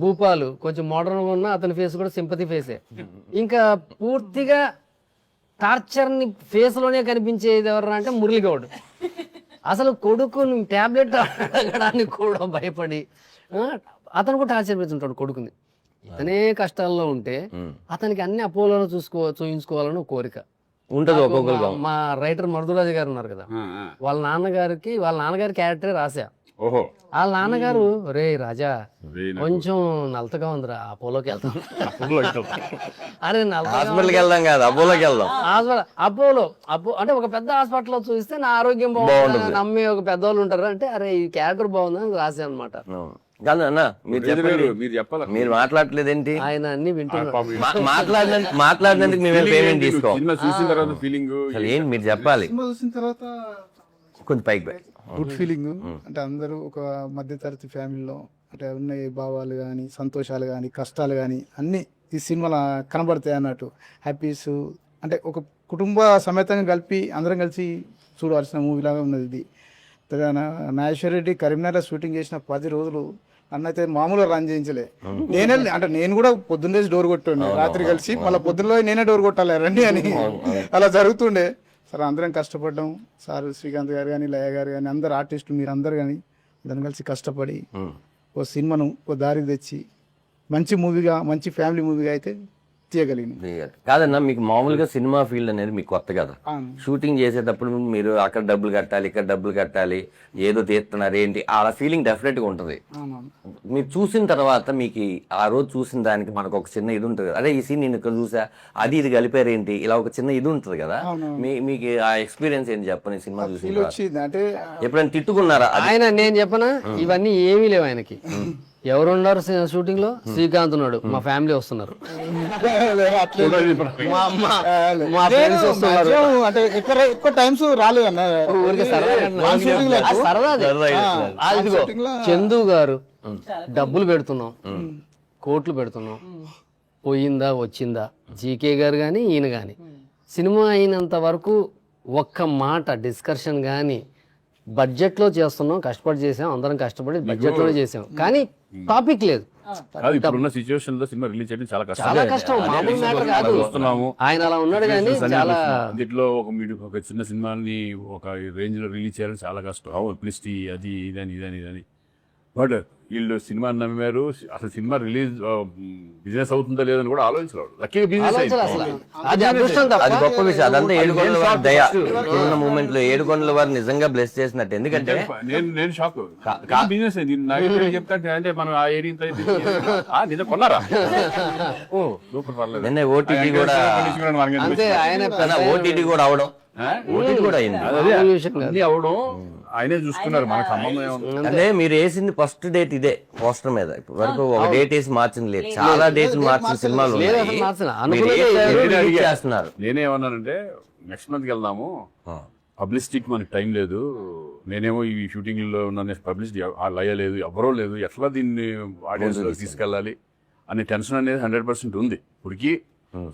భూపాలు కొంచెం మోడర్న్ గా ఉన్న అతని ఫేస్ కూడా సింపతి ఫేసే. ఇంకా పూర్తిగా టార్చర్ ని ఫేస్ లోనే కనిపించేది ఎవరు అంటే మురళీగౌడ్. అసలు కొడుకు టాబ్లెట్ అడగడానికి కూడా భయపడి అతను కూడా టార్చర్ పెడుతుంటాడు కొడుకుని. ఇతనే కష్టాల్లో ఉంటే అతనికి అన్ని అపోలో చూయించుకోవాలని ఒక కోరిక ఉంటది ఒక్కొక్కరు. మా రైటర్ మరుదురాజు గారు ఉన్నారు కదా, వాళ్ళ నాన్నగారి క్యారెక్టర్ రాసా. వాళ్ళ నాన్నగారు, రే రాజా కొంచెం నలతగా ఉందిరా, అపోలోకి వెళ్తాం. అరే హాస్పిటల్కి వెళ్దాం కాదు, అపోలోకి వెళ్దాం. అపోలో అంటే ఒక పెద్ద హాస్పిటల్లో చూస్తే నా ఆరోగ్యం బాగుంటుంది నమ్మి ఒక పెద్దవాళ్ళు ఉంటారు. అంటే అరే ఈ క్యారెక్టర్ బాగుందని రాసా అనమాట. కాదు అన్న, మీరు చెప్పండి, మీరు మాట్లాడలేదేంటి? ఆయన అన్ని వింటున్నారు. మాట్లాడినందుకు మేము పేమెంట్ తీసుకోవాలి. చూసిన తర్వాత ఫీలింగ్ ఏంటి మీరు చెప్పాలి. చూసిన తర్వాత కొంచెం పైకి గుడ్ ఫీలింగ్. అంటే అందరూ ఒక మధ్యతరగతి ఫ్యామిలీలో అంటే ఉన్న భావాలు కానీ, సంతోషాలు కానీ, కష్టాలు కానీ అన్నీ ఈ సినిమాలో కనబడతాయి అన్నట్టు. హ్యాపీస్ అంటే ఒక కుటుంబ సమేతంగా కలిపి అందరం కలిసి చూడవలసిన మూవీలాగా ఉన్నది ఇది. నాగేశ్వర రెడ్డి కరీంనగర్లో షూటింగ్ చేసిన 10 రోజులు అన్నైతే మామూలుగా రన్ చేయించలే. నేను కూడా పొద్దున్నే డోర్ కొట్టుండే, రాత్రి కలిసి మళ్ళీ పొద్దున్నలో నేనే డోర్ కొట్టాలి రండి అని, అలా జరుగుతుండే. సార్ అందరం కష్టపడ్డాం, సార్ శ్రీకాంత్ గారు కానీ, లయ గారు కానీ, అందరు ఆర్టిస్టులు మీరు అందరు కానీ అందరం కలిసి కష్టపడి ఓ సినిమాను ఓ దారి తెచ్చి మంచి మూవీగా, మంచి ఫ్యామిలీ మూవీగా అయితే తీయగలిగింది. కాదన్నా, మీకు మామూలుగా సినిమా ఫీల్డ్ అనేది మీకు కొత్త కదా. షూటింగ్ చేసేటప్పుడు మీరు అక్కడ డబ్బులు కట్టాలి, ఇక్కడ డబ్బులు కట్టాలి, ఏదో తీస్తున్నారు ఏంటి, ఆ ఫీలింగ్ డెఫినెట్ గా ఉంటది. మీరు చూసిన తర్వాత మీకు ఆ రోజు చూసిన దానికి మనకు ఒక చిన్న ఇది ఉంటుంది, అదే ఈ సీన్ నేను ఇక్కడ చూసా, అది ఇది కలిపారు ఏంటి, ఇలా ఒక చిన్న ఇది ఉంటుంది కదా. మీకు ఆ ఎక్స్పీరియన్స్ ఏంటి చెప్పండి సినిమా చూసి? అంటే ఎప్పుడైనా తిట్టుకున్నారా? ఆయన నేను చెప్పనా, ఇవన్నీ ఏమీ లేవు ఆయనకి. ఎవరు ఉన్నారు షూటింగ్ లో? శ్రీకాంత్ ఉన్నాడు, మా ఫ్యామిలీ వస్తున్నారు, మా ఫ్రెండ్స్ వస్తున్నారు. అంటే ఎక్కువ టైమ్స్ రాలేదు అన్న, చందు గారు డబ్బులు పెడుతున్నాం, కోట్లు పెడుతున్నాం, పోయిందా వచ్చిందా, జీకే గారు కానీ ఈయన కానీ సినిమా అయినంత వరకు ఒక్క మాట డిస్కషన్ కానీ బడ్జెట్లో చేస్తున్నాం, కష్టపడి చేసాం, అందరం కష్టపడి బడ్జెట్లోనే చేసాం, కానీ టాపిక్ లేదు. కాదు ఇప్పుడున్న సిచ్యువేషన్ లో సినిమా రిలీజ్ చేయడం చాలా కష్టం. చాలా కష్టం, మామూలు మ్యాటర్ కాదు. చూస్తున్నాము. ఆయన అలా ఉన్నాడు కానీ చాలా దీంట్లో ఒక చిన్న సినిమాని ఒక రేంజ్ లో రిలీజ్ చేయడం చాలా కష్టం. పబ్లిసిటీ అది ఇదని బట్ వీళ్ళు సినిమా నమ్మారు. అసలు సినిమా రిలీజ్ బిజినెస్ అవుతుందా లేదని కూడా ఆలోచించలేదు. లక్కీగా బిజినెస్ ఆలోచన అసలు. అది అదృష్టం తప్ప అది గొప్ప విషయం. అదంతా ఏడుకొండల వారి దయ. ఇప్పుడున్న మూమెంట్ లో ఏడుకొండల వారు నిజంగా బ్లెస్ చేసినట్టు. ఎందుకంటే నేను షాక్. బిజినెస్ చెప్తా అంటే మనం ఆ ఏరియా నిజం కొన్నారా? ఓ సూపర్, పర్లేదు. నిన్న ఓటీటీ కూడా అంతే. ఆయన ఓటీటీ కూడా అవడం, ఓటీటీ కూడా అయింది. మామూలు విషయం కాదు. అన్ని అవడం ఆయనే చూసుకున్నారు, మనకు సంబంధం ఏముంది? అంటే మీరు వేసింది ఫస్ట్ డేట్ ఇదే పోస్టర్ మీద. ఇప్పుడు వరకు ఒక డేట్ వేసి మార్చింది లేదు. చాలా డేట్లు మార్చిన సినిమాలు ఉన్నాయి. లేదు, అసలు మార్చిన. మీరు అనుకున్నదే వేసారు, నేనే release అడిగా. చేస్తున్నారు. నేనేమన్నానంటే నెక్స్ట్ మంత్కి వెళ్దాము, పబ్లిసిటీకి మనకి టైం లేదు, నేనేమో ఈ షూటింగ్ లో ఉన్న పబ్లిసిటీ లయ లేదు, ఎవరో లేదు, ఎట్లా దీన్ని ఆడియన్స్ లో తీసుకెళ్ళాలి అనే టెన్షన్ అనేది 100% ఉంది. ఇప్పటికి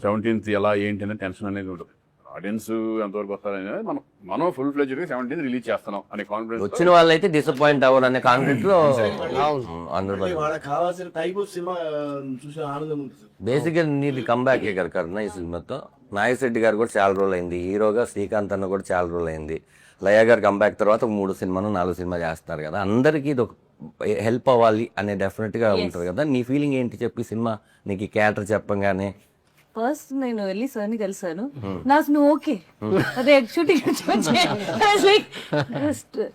17th ఎలా ఏంటి అనే టెన్షన్ అనేది ఉంటుంది. ఆడియన్స్ ఎంతవరకు వస్తారనేది మనం ఫుల్ ఫ్లెడ్జ్డ్ 17th రిలీజ్ చేస్తున్నాం అనే కాన్ఫిడెన్స్. వచ్చిన వాళ్ళైతే డిసప్పాయింట్ అవ్వరు అనే కాన్ఫిడెంట్ లో అందరూ వాళ్ళకి కావాల్సిన టైప్ ఆఫ్ సినిమా చూసే ఆనందం ఉంటుంది. బేసిక్ గా నీది కంబ్యాక్ కదా కరుణ ఈ సినిమాతో. నాగశెట్టి గారు కూడా చాలా రోజులు అయింది హీరోగా, శ్రీకాంత్ అన్న కూడా చాలా రోజులు అయింది. లయ గారు కంబ్యాక్ తర్వాత 3 సినిమాలు 4 సినిమా చేస్తున్నారు కదా. అందరికీ ఇది ఒక హెల్ప్ అవ్వాలి అనే డెఫినెట్ గా ఉంటుంది కదా. నీ ఫీలింగ్ ఏంటి చెప్పి సినిమా నీకు క్యారెక్టర్ చెప్పంగానే? ఫస్ట్ నేను వెళ్ళి సార్ని కలిసాను. నాకు నువ్వు ఓకే అదే షూటింగ్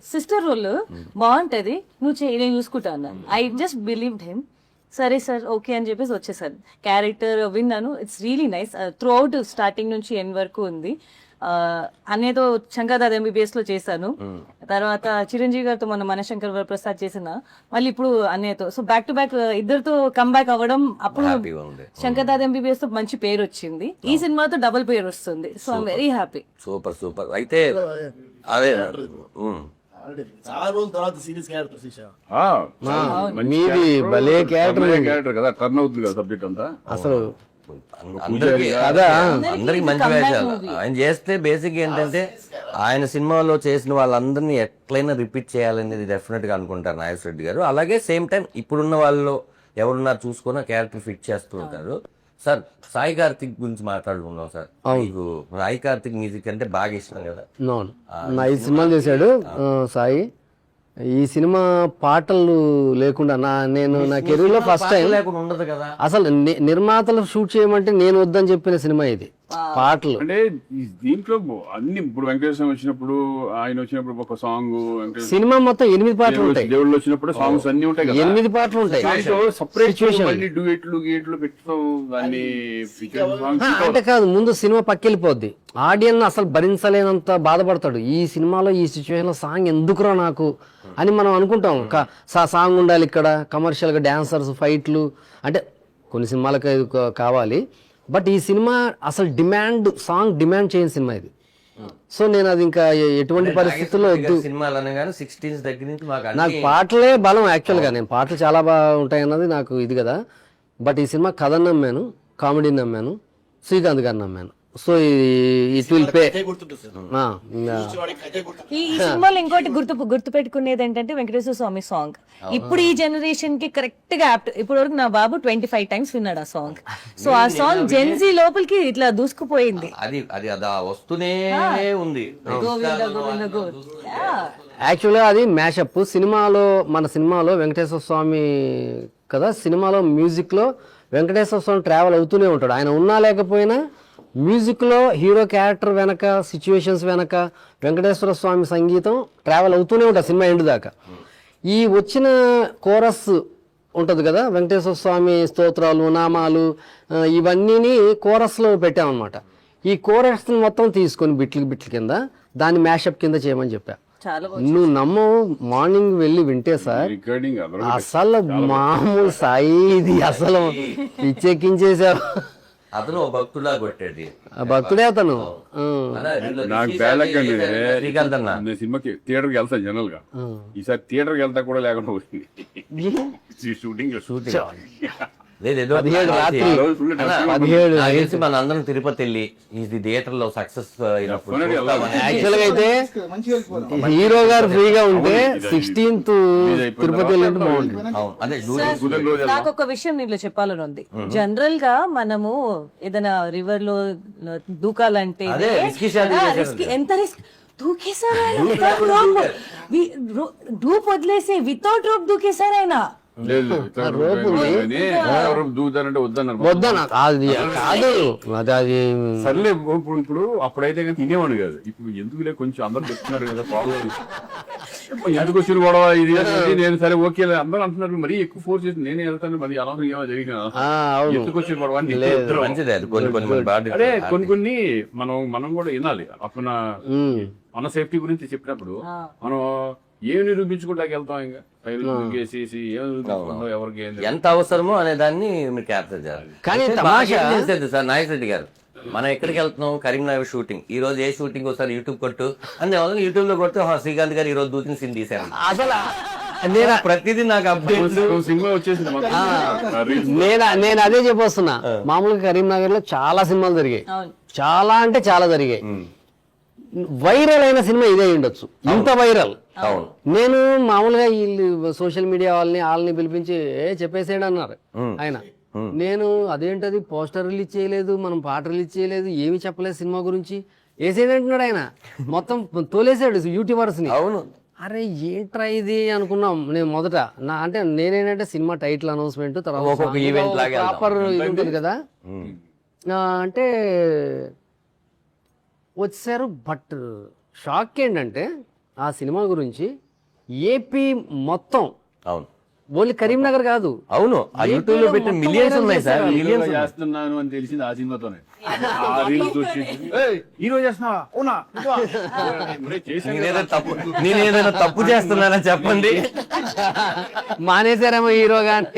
సిస్టర్ రోల్ బాగుంటది, నువ్వు నేను చూసుకుంటా అన్నాను. I just believed him. సరే సార్ ఓకే అని చెప్పేసి వచ్చేసాను. క్యారెక్టర్ విన్నాను, it's really nice. Through out starting నుంచి ఎండ్ వరకు ఉంది. అన్నేతో శంకర్దాద్ ఎంబీబీఎస్ లో చేశాను. తర్వాత చిరంజీవి గారితో మన మనశంకర్ వరప్రసాద్ చేసిన, మళ్ళీ ఇప్పుడు అన్నయ్యతో. సో బ్యాక్ టు బ్యాక్ ఇద్దరితో కంబ్యాక్ అవ్వడం. అప్పుడు శంకర్దాద్ ఎంబీబీఎస్ తో మంచి పేరు వచ్చింది, ఈ సినిమాతో డబుల్ పేరు వస్తుంది. So I'm very happy. Super super. అయితే అదే చాలా రోజుల తర్వాత సీరియస్ క్యారెక్టర్ తీసా. మీది భలే క్యారెక్టర్ కదా, టర్న్ అవుతుంది కదా సబ్జెక్ట్ అంతా. అసలు అందరికి మంచి వేషాలు ఆయన చేస్తే. బేసిక్ ఏంటంటే ఆయన సినిమాలో చేసిన వాళ్ళందరినీ ఎట్లయినా రిపీట్ చేయాలనేది డెఫినెట్ గా అనుకుంటారు నాగేశ్వరరెడ్డి గారు. అలాగే సేమ్ టైం ఇప్పుడున్న వాళ్ళు ఎవరున్నారు చూసుకున్న క్యారెక్టర్ ఫిట్ చేస్తూ ఉంటారు. సార్ సాయి కార్తిక్ గురించి మాట్లాడుకుందాం సార్. మీకు సాయి కార్తిక్ మ్యూజిక్ అంటే బాగా ఇష్టం కదా? నా 5 సినిమాలు చేశాడు సాయి. ఈ సినిమా పాటలు లేకుండా నేను నా కెరీర్ లో ఫస్ట్ టైం లేకుండా ఉండదు కదా. అసలు నిర్మాతలు షూట్ చేయమంటే నేను వద్దని చెప్పిన సినిమా ఇది. పాటలు అంటే దీంట్లో అన్ని ఇప్పుడు వెంకటేశ్వర వచ్చినప్పుడు, ఆయన వచ్చినప్పుడు ఒక సాంగ్, సినిమా మొత్తం 8 పాటలు ఉంటాయి. దేవుళ్ళు వచ్చినప్పుడు సాంగ్స్ అన్ని ఉంటాయి కదా, 8 పాటలు ఉంటాయి. సపరేట్ డ్యూయెట్లు గేట్లు పెట్టుతాం దాన్ని. అంటే కాదు, ముందు సినిమా పక్కెళ్ళిపోద్ది. ఆడియన్స్ అసలు భరించలేనంత బాధపడతాడు. ఈ సినిమాలో ఈ సిచ్యువేషన్ లో సాంగ్ ఎందుకురా నాకు అని మనం అనుకుంటాం. సాంగ్ ఉండాలి ఇక్కడ, కమర్షియల్ గా డాన్సర్స్, ఫైట్లు, అంటే కొన్ని సినిమాలకు కావాలి. బట్ ఈ సినిమా అసలు సాంగ్ డిమాండ్ చేయని సినిమా ఇది. సో నేను అది ఇంకా ఎటువంటి పరిస్థితుల్లో వద్దు. సినిమాలు అనగానే 16 దగ్గర నుంచి నాకు పాటలే బలం. యాక్చువల్ గా నేను పాటలు చాలా బాగా ఉంటాయి అన్నది నాకు ఇది కదా. బట్ ఈ సినిమా కథను నమ్మాను, కామెడీని నమ్మాను, శ్రీకాంత్ గారిని నమ్మాను. So it will pay. ఈ సినిమాలో ఇంకోటి గుర్తు పెట్టుకునేది ఏంటంటే వెంకటేశ్వర స్వామి సాంగ్ ఇప్పుడు ఈ జనరేషన్ కి కరెక్ట్ గా యాప్ట్. ఇప్పుడు వరకు నా బాబు 25 times విన్నాడు ఆ సాంగ్. సో ఆ సాంగ్ జెన్జీ లోపలికి ఇట్లా దూసుకుపోయింది. అది అది అదా వస్తూనే ఉంది. యాక్చువల్గా అది మ్యాషప్. మన సినిమాలో వెంకటేశ్వర స్వామి కదా, సినిమాలో మ్యూజిక్ లో వెంకటేశ్వర స్వామి ట్రావెల్ అవుతూనే ఉంటాడు. ఆయన ఉన్నా లేకపోయినా మ్యూజిక్లో హీరో క్యారెక్టర్ వెనక, సిచ్యువేషన్స్ వెనక వెంకటేశ్వర స్వామి సంగీతం ట్రావెల్ అవుతూనే ఉంటుంది సినిమా ఎండ్ దాకా. ఈ వచ్చిన కోరస్ ఉంటుంది కదా, వెంకటేశ్వర స్వామి స్తోత్రాలు, నామాలు, ఇవన్నీ కోరస్లో పెట్టామన్నమాట. ఈ కోరస్ని మొత్తం తీసుకొని బిట్ల కింద దాన్ని మ్యాషప్ కింద చేయమని చెప్పా. నువ్వు నమ్మవు, మార్నింగ్ వెళ్ళి వింటే సార్ అసలు మామూలు సాయి ఇది అసలు పిచ్చెక్కించేసావు. అతను భక్తుడా కొట్టాడు. భక్తుడే అతను. నాకు శ్రీకాంత్ అన్న సినిమాకి థియేటర్కి వెళ్తాను జనరల్ గా. ఈసారి థియేటర్కి వెళ్తా కూడా లేకుండా వచ్చింది షూటింగ్. లేదు ఏదో 17 రాత్రి ఆ రోజు full అలా 17 నాకు తెలిసి మన అందరం తిరుపతి వెళ్ళి ఇది థియేటర్ లో సక్సెస్ అయినప్పుడు చూద్దామని. యాక్చువల్గా అయితే మంచిగా వెళ్ళిపోదాం. హీరో గారు ఫ్రీగా ఉంటే 16th తిరుపతి వెళ్ళింటే బాగుంటుంది. అవును అదే కుదిరిన రోజు నాకు ఒక విషయం నీలో చెప్పాలని ఉంది. జనరల్ గా మనము ఏదైనా రివర్ లో దూకాలంటే అదే, risky shot చేశారు. ఎంత రిస్క్ దూకేశారు ఆయన without rope. డూప్ వదిలేసి వితౌట్ రోప్ దూకేశారు ఆయన. లేదు ఎవరు దూకుతారంటే వద్దన్నారు. వద్దన అది కాదు అది సర్లే ఇప్పుడు అప్పుడైతే కానీ తినేవాడు కాదు. ఇప్పుడు ఎందుకులే కొంచెం అందరూ చెప్తున్నారు కదా ప్రాబ్లం ఎందుకు వచ్చిన గొడవ ఇది అనేది నేను సరే ఓకే అందరూ అంటున్నారు మరీ ఎక్కువ ఫోర్స్ చేసి నేనే వెళ్తాను మరి అలా ఏమో జరిగిన అవును ఎందుకు వచ్చిన గొడవ అని మంచిదే అది కొన్ని బాగా అదే కొన్ని మనం కూడా వినాలి. అప్పుడు మన సేఫ్టీ గురించి చెప్పినప్పుడు మనం ఏం నిరూపించుకుంటాకి వెళ్తాం ఇంకా చేసి ఏం నిరూపించుకుంటాం ఎవరికి ఏం ఎంత అవసరమో అనే దాన్ని మీరు క్యాప్చర్ చేయాలి. కానీ అంటే తమాషా- బాగా ఏం చేసేది సార్ నాయక్ రెడ్డి గారు, మనం ఎక్కడికి వెళ్తున్నాం కరీంనగర్ షూటింగ్, ఈ రోజు ఏ షూటింగ్ ఒకసారి యూట్యూబ్ కొట్టు అని యూట్యూబ్ లో కొట్టు శ్రీకాంత్ గారు ఈ రోజు దూచిన సీన్ తీసాను. అసలు ప్రతిదీ నాకు అప్డేట్. సినిమా వచ్చేసింది నేను అదే చెప్పొస్తున్నా. మామూలుగా కరీంనగర్ లో చాలా సినిమాలు జరిగాయి, అవును. చాలా అంటే చాలా జరిగాయి. వైరల్ అయిన సినిమా ఇదే ఉండొచ్చు, ఇంత వైరల్. అవును నేను మామూలుగా వీళ్ళు సోషల్ మీడియా వాళ్ళని పిలిపించి చెప్పేసేయండి అన్నారు ఆయన. నేను అదేంటది పోస్టర్ రిలీజ్ చేయలేదు, మనం పాట రిలీజ్ చేయలేదు, ఏమి చెప్పలేదు సినిమా గురించి, వేసేది అంటున్నాడు ఆయన. మొత్తం తోలేసాడు యూట్యూబర్స్ ని. అవును అరే ఏంట్రా ఇది అనుకున్నాం. నేను మొదట అంటే నేనేంటంటే సినిమా టైటిల్ అనౌన్స్మెంట్ ఒక్కొక్క event లాగా వెళ్దాం. ప్రాపర్ ఇది ఉంటుంది కదా. అంటే వచ్చారు. బట్ షాక్ ఏంటంటే ఆ సినిమా గురించి ఏపీ మొత్తం, అవును ఓన్లీ కరీంనగర్ కాదు, అవును ఆ యూట్యూబ్ లో పెట్టిన మిలియన్స్ ఉన్నాయి సార్, మిలియన్స్ చేస్తున్నాను అని తెలిసింది ఆ సినిమాతోనే. ఆ రీల్స్ వచ్చి ఈ రోజు చేస్తున్నావా అవునా నేనేదైనా తప్పు చేస్తున్నానని చెప్పండి. మానేశారేమో హీరో గాని.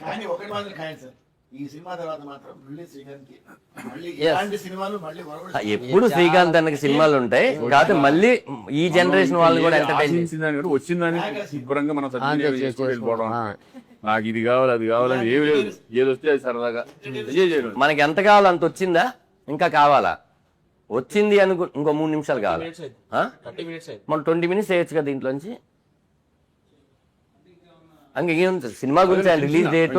కానీ ఒకటి మాత్రం ఖాయం సార్, ఈ సినిమా తర్వాత మాత్రం మళ్ళీ శ్రీకాంత్ కి మళ్ళీ ఇలాంటి సినిమాలు మళ్ళీ వరవడు. ఎప్పుడు శ్రీకాంత్ అన్నకి సినిమాలు ఉంటాయి కాదు, మళ్ళీ ఈ జనరేషన్ వాళ్ళు కూడా ఎంటర్టైన్ వచ్చిందని శుభ్రంగా మనం సద్వినియోగం చేసుకొని వెళ్ళిపోవడం. నాకు ఇది కావాలి అది కావాలని ఏమి లేదు, ఏది వస్తే అది సరదాగా ఎంజాయ్ చేయడం. మనకి ఎంత కావాలో అంత వచ్చిందా, ఇంకా కావాలా, వచ్చింది అనుకో ఇంకో 3 నిమిషాలు కావాలి. మనం 20 minutes వేయచ్చు కదా దీంట్లోంచి. ఇంకేం సినిమా గురించి రిలీజ్ డేట్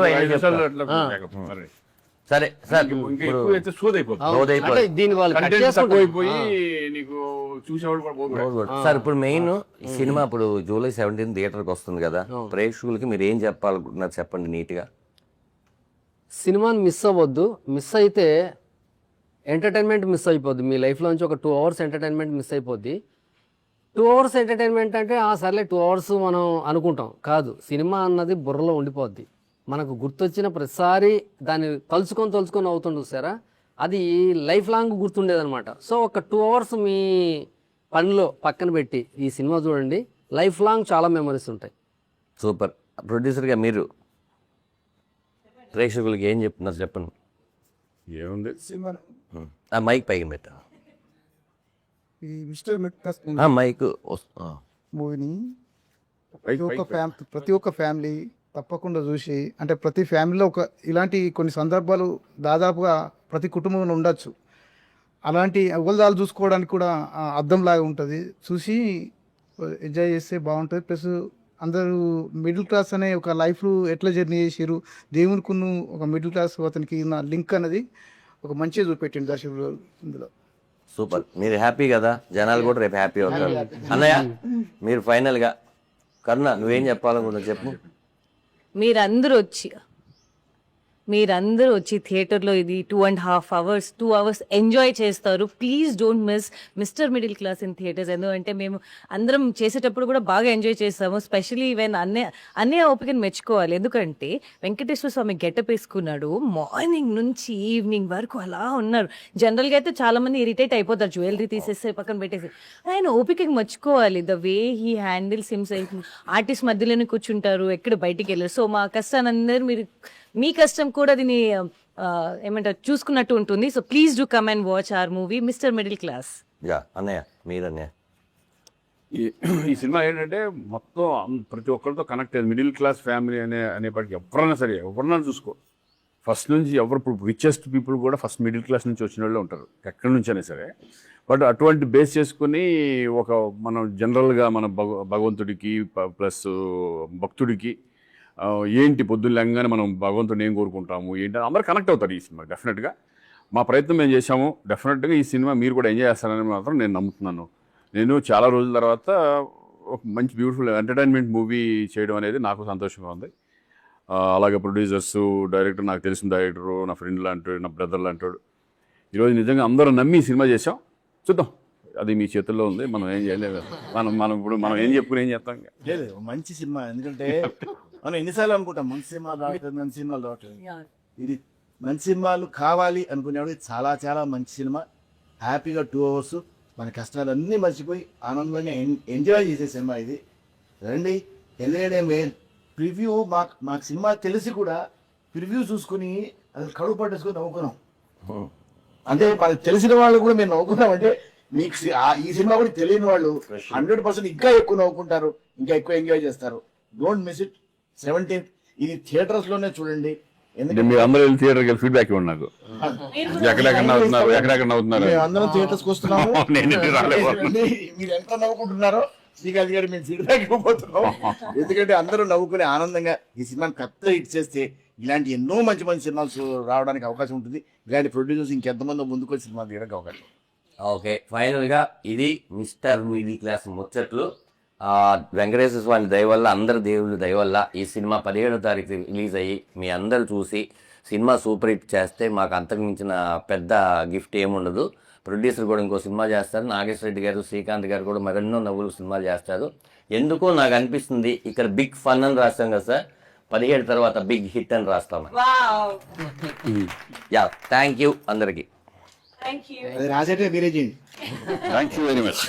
సరే సార్ ఇంకా ఎక్కువ అయితే సోదైపోతుంది. అంటే దీని వాళ్ళు cut కంటెంట్ చేసుకుంటారు. తక్కువైపోయి నీకు చూసేవాడు కూడా పోతాడు. సార్ ఇప్పుడు మెయిన్ ఈ సినిమా ఇప్పుడు July 17 థియేటర్కి వస్తుంది కదా, ప్రేక్షకులకి మీరు ఏం చెప్పాలనుకుంటున్నారు చెప్పండి నీట్ గా. సినిమాని మిస్ అవ్వద్దు. మిస్ అయితే ఎంటర్టైన్మెంట్ మిస్ అయిపోద్ది. మీ లైఫ్లోంచి ఒక 2 hours ఎంటర్టైన్మెంట్ మిస్ అయిపోద్ది. 2 hours ఎంటర్టైన్మెంట్ అంటే సర్లే 2 hours మనం అనుకుంటాం, కాదు. సినిమా అన్నది బుర్రలో ఉండిపోద్ది. మనకు గుర్తొచ్చిన ప్రతిసారి దాన్ని తలుచుకొని అవుతుండు సారా, అది లైఫ్ లాంగ్ గుర్తుండేదన్నమాట. సో ఒక 2 hours మీ పనిలో పక్కన పెట్టి ఈ సినిమా చూడండి, లైఫ్ లాంగ్ చాలా మెమరీస్ ఉంటాయి. సూపర్. ప్రొడ్యూసర్గా మీరు ప్రేక్షకులకి ఏం చెప్తున్నారు చెప్పండి. ఏముంది ఆ మైక్ పైకి పెట్టా, ఈ మిస్టర్ మెక్టస్ ఆ మైక్ మూవీని ప్రతి ఒక్క ఫ్యామిలీ తప్పకుండా చూసి, అంటే ప్రతి ఫ్యామిలీలో ఇలాంటి కొన్ని సందర్భాలు దాదాపుగా ప్రతి కుటుంబంలో ఉండొచ్చు. అలాంటి అవల్దాలు చూసుకోవడానికి కూడా అద్దంలాగా ఉంటుంది. చూసి ఎంజాయ్ చేస్తే బాగుంటుంది. ప్లస్ అందరూ మిడిల్ క్లాస్ అనే ఒక లైఫ్ ఎట్లా జర్నీ చేసారు, దేవునికి ఒక మిడిల్ క్లాస్ అతనికి ఉన్న లింక్ అనేది ఒక మంచిగా చూపెట్టింది దర్శకుడు ఇందులో. సూపర్. మీరు హ్యాపీ కదా, జనాలు కూడా రేపు హ్యాపీ అవుతారు. అన్నయ్య మీరు ఫైనల్గా, కరుణ నువ్వేం చెప్పాలనుకుంటున్నా చెప్పు. మీరందరూ వచ్చి థియేటర్లో ఇది 2.5 hours 2 hours ఎంజాయ్ చేస్తారు. Please don't miss mister Middle class in theatres. ఎందుకంటే మేము అందరం చేసేటప్పుడు కూడా బాగా ఎంజాయ్ చేస్తాము. స్పెషలీ ఈవెన్ అన్నయ్య ఓపికని మెచ్చుకోవాలి. ఎందుకంటే వెంకటేశ్వర స్వామి గెటప్ వేసుకున్నాడు, మార్నింగ్ నుంచి ఈవినింగ్ వరకు అలా ఉన్నారు. జనరల్గా అయితే చాలా మంది ఇరిటేట్ అయిపోతారు, జ్యువెలరీ తీసేస్తే పక్కన పెట్టేసి. ఆయన ఓపికకి మెచ్చుకోవాలి. The way he handles himself. Artist మధ్యలోనే కూర్చుంటారు, ఎక్కడ బయటికి వెళ్ళారు. సో మా కష్టాన్ని అందరూ మీరు, మీ కష్టం కూడా దీన్ని ఏమంటారు చూసుకున్నట్టు ఉంటుంది. So please do come and watch our movie Mister Middle Class. Yeah అన్నయ్య మీరన్నయ్య. ఈ సినిమా ఏంటంటే మొత్తం ప్రతి ఒక్కరితో కనెక్ట్ అయ్యేది. మిడిల్ క్లాస్ ఫ్యామిలీ అనేప్పటికీ ఎవరన్నా సరే ఎవరన్నా చూసుకో, ఫస్ట్ నుంచి ఎవరు ఇప్పుడు రిచెస్ట్ పీపుల్ కూడా ఫస్ట్ మిడిల్ క్లాస్ నుంచి వచ్చిన వాళ్ళు ఉంటారు ఎక్కడి నుంచి అయినా సరే. బట్ అటువంటి బేస్ చేసుకుని ఒక మనం జనరల్గా మన భగవంతుడికి ప్లస్ భక్తుడికి ఏంటి పొద్దున్న లేగానే మనం భగవంతుడిని ఏం కోరుకుంటాము ఏంటి అందరూ కనెక్ట్ అవుతారు ఈ సినిమా. డెఫినెట్గా మా ప్రయత్నం మేము చేశాము. డెఫినెట్గా ఈ సినిమా మీరు కూడా ఎంజాయ్ చేస్తారని మాత్రం నేను నమ్ముతున్నాను. నేను చాలా రోజుల తర్వాత ఒక మంచి బ్యూటిఫుల్ ఎంటర్టైన్మెంట్ మూవీ చేయడం అనేది నాకు సంతోషంగా ఉంది. అలాగే ప్రొడ్యూసర్స్, డైరెక్టర్, నాకు తెలిసిన డైరెక్టరు, నా ఫ్రెండ్ లాంటాడు, నా బ్రదర్ లాంటాడు. ఈరోజు నిజంగా అందరూ నమ్మి సినిమా చేసాం. చూద్దాం, అది మీ చేతుల్లో ఉంది. మనం ఏం చేయలేదు. మనం ఏం చెప్పుకుని ఏం చేస్తాం. లేదు మంచి సినిమా, ఎందుకంటే మనం ఎన్నిసార్లు అనుకుంటాం మంచి సినిమా రావట్లేదు, మంచి సినిమాలు రావట్లేదు. ఇది మంచి సినిమాలు కావాలి అనుకునేవాడు చాలా చాలా మంచి సినిమా. హ్యాపీగా 2 hours మన కష్టాలన్నీ మర్చిపోయి ఆనందంగా ఎంజాయ్ చేసే సినిమా ఇది. రండి. ఎందుకంటే ప్రివ్యూ మాకు సినిమా తెలిసి కూడా ప్రివ్యూ చూసుకుని అది కడుపు పట్టేసుకుని నవ్వుకున్నాం. అంటే మనకు తెలిసిన వాళ్ళు కూడా మేము నవ్వుకున్నాం. అంటే మీకు ఈ సినిమా కూడా తెలియని వాళ్ళు 100% ఇంకా ఎక్కువ నవ్వుకుంటారు, ఇంకా ఎక్కువ ఎంజాయ్ చేస్తారు. Don't miss it. 17th ఇది థియేటర్స్ లోనే చూడండి. మీరు అందరూ వెళ్ళి థియేటర్కి వెళ్ళి ఫీడ్బ్యాక్ ఇవ్వండి నాకు. ఎక్కడెక్కడ నవ్వుతున్నారు మేము అందరం థియేటర్స్ కి వస్తున్నాము. నేను రాలేదు. మీరు ఎంత నవ్వుకుంటున్నారో శ్రీకాంత్ గారు మేము ఫీడ్బ్యాక్ ఇవ్వబోతున్నాం. ఎందుకంటే అందరూ నవ్వుకుని ఆనందంగా ఈ సినిమాని పెద్ద హిట్ చేస్తే ఇలాంటి ఎన్నో మంచి మంచి సినిమాలు రావడానికి అవకాశం ఉంటుంది. ఇలాంటి ప్రొడ్యూసర్స్ ఇంకెంతమంది ముందుకు వచ్చి సినిమా తీయడానికి అవకాశం. ఓకే, ఫైనల్గా ఇది మిస్టర్ మిడిల్ క్లాస్ ముచ్చట్లు. వెంకటేశ్వర స్వామి దయ వల్ల, అందరి దేవుళ్ళ దయ వల్ల ఈ సినిమా 17వ తారీఖు రిలీజ్ అయ్యి మీ అందరూ చూసి సినిమా సూపర్ హిట్ చేస్తే మాకు అంతకు మించిన పెద్ద గిఫ్ట్ ఏముండదు. ప్రొడ్యూసర్ కూడా ఇంకో సినిమా చేస్తారు. నాగేశ్వర రెడ్డి గారు, శ్రీకాంత్ గారు కూడా మరెన్నో నవ్వులు సినిమాలు చేస్తారు. ఎందుకో నాకు అనిపిస్తుంది ఇక్కడ బిగ్ ఫన్ అని రాస్తాం కదా సార్, 17 తర్వాత బిగ్ హిట్ అని రాస్తాం. యా, థ్యాంక్ యూ అందరికీ. Thank you. అది రాసేటే మీరే చేయండి. Thank you very much.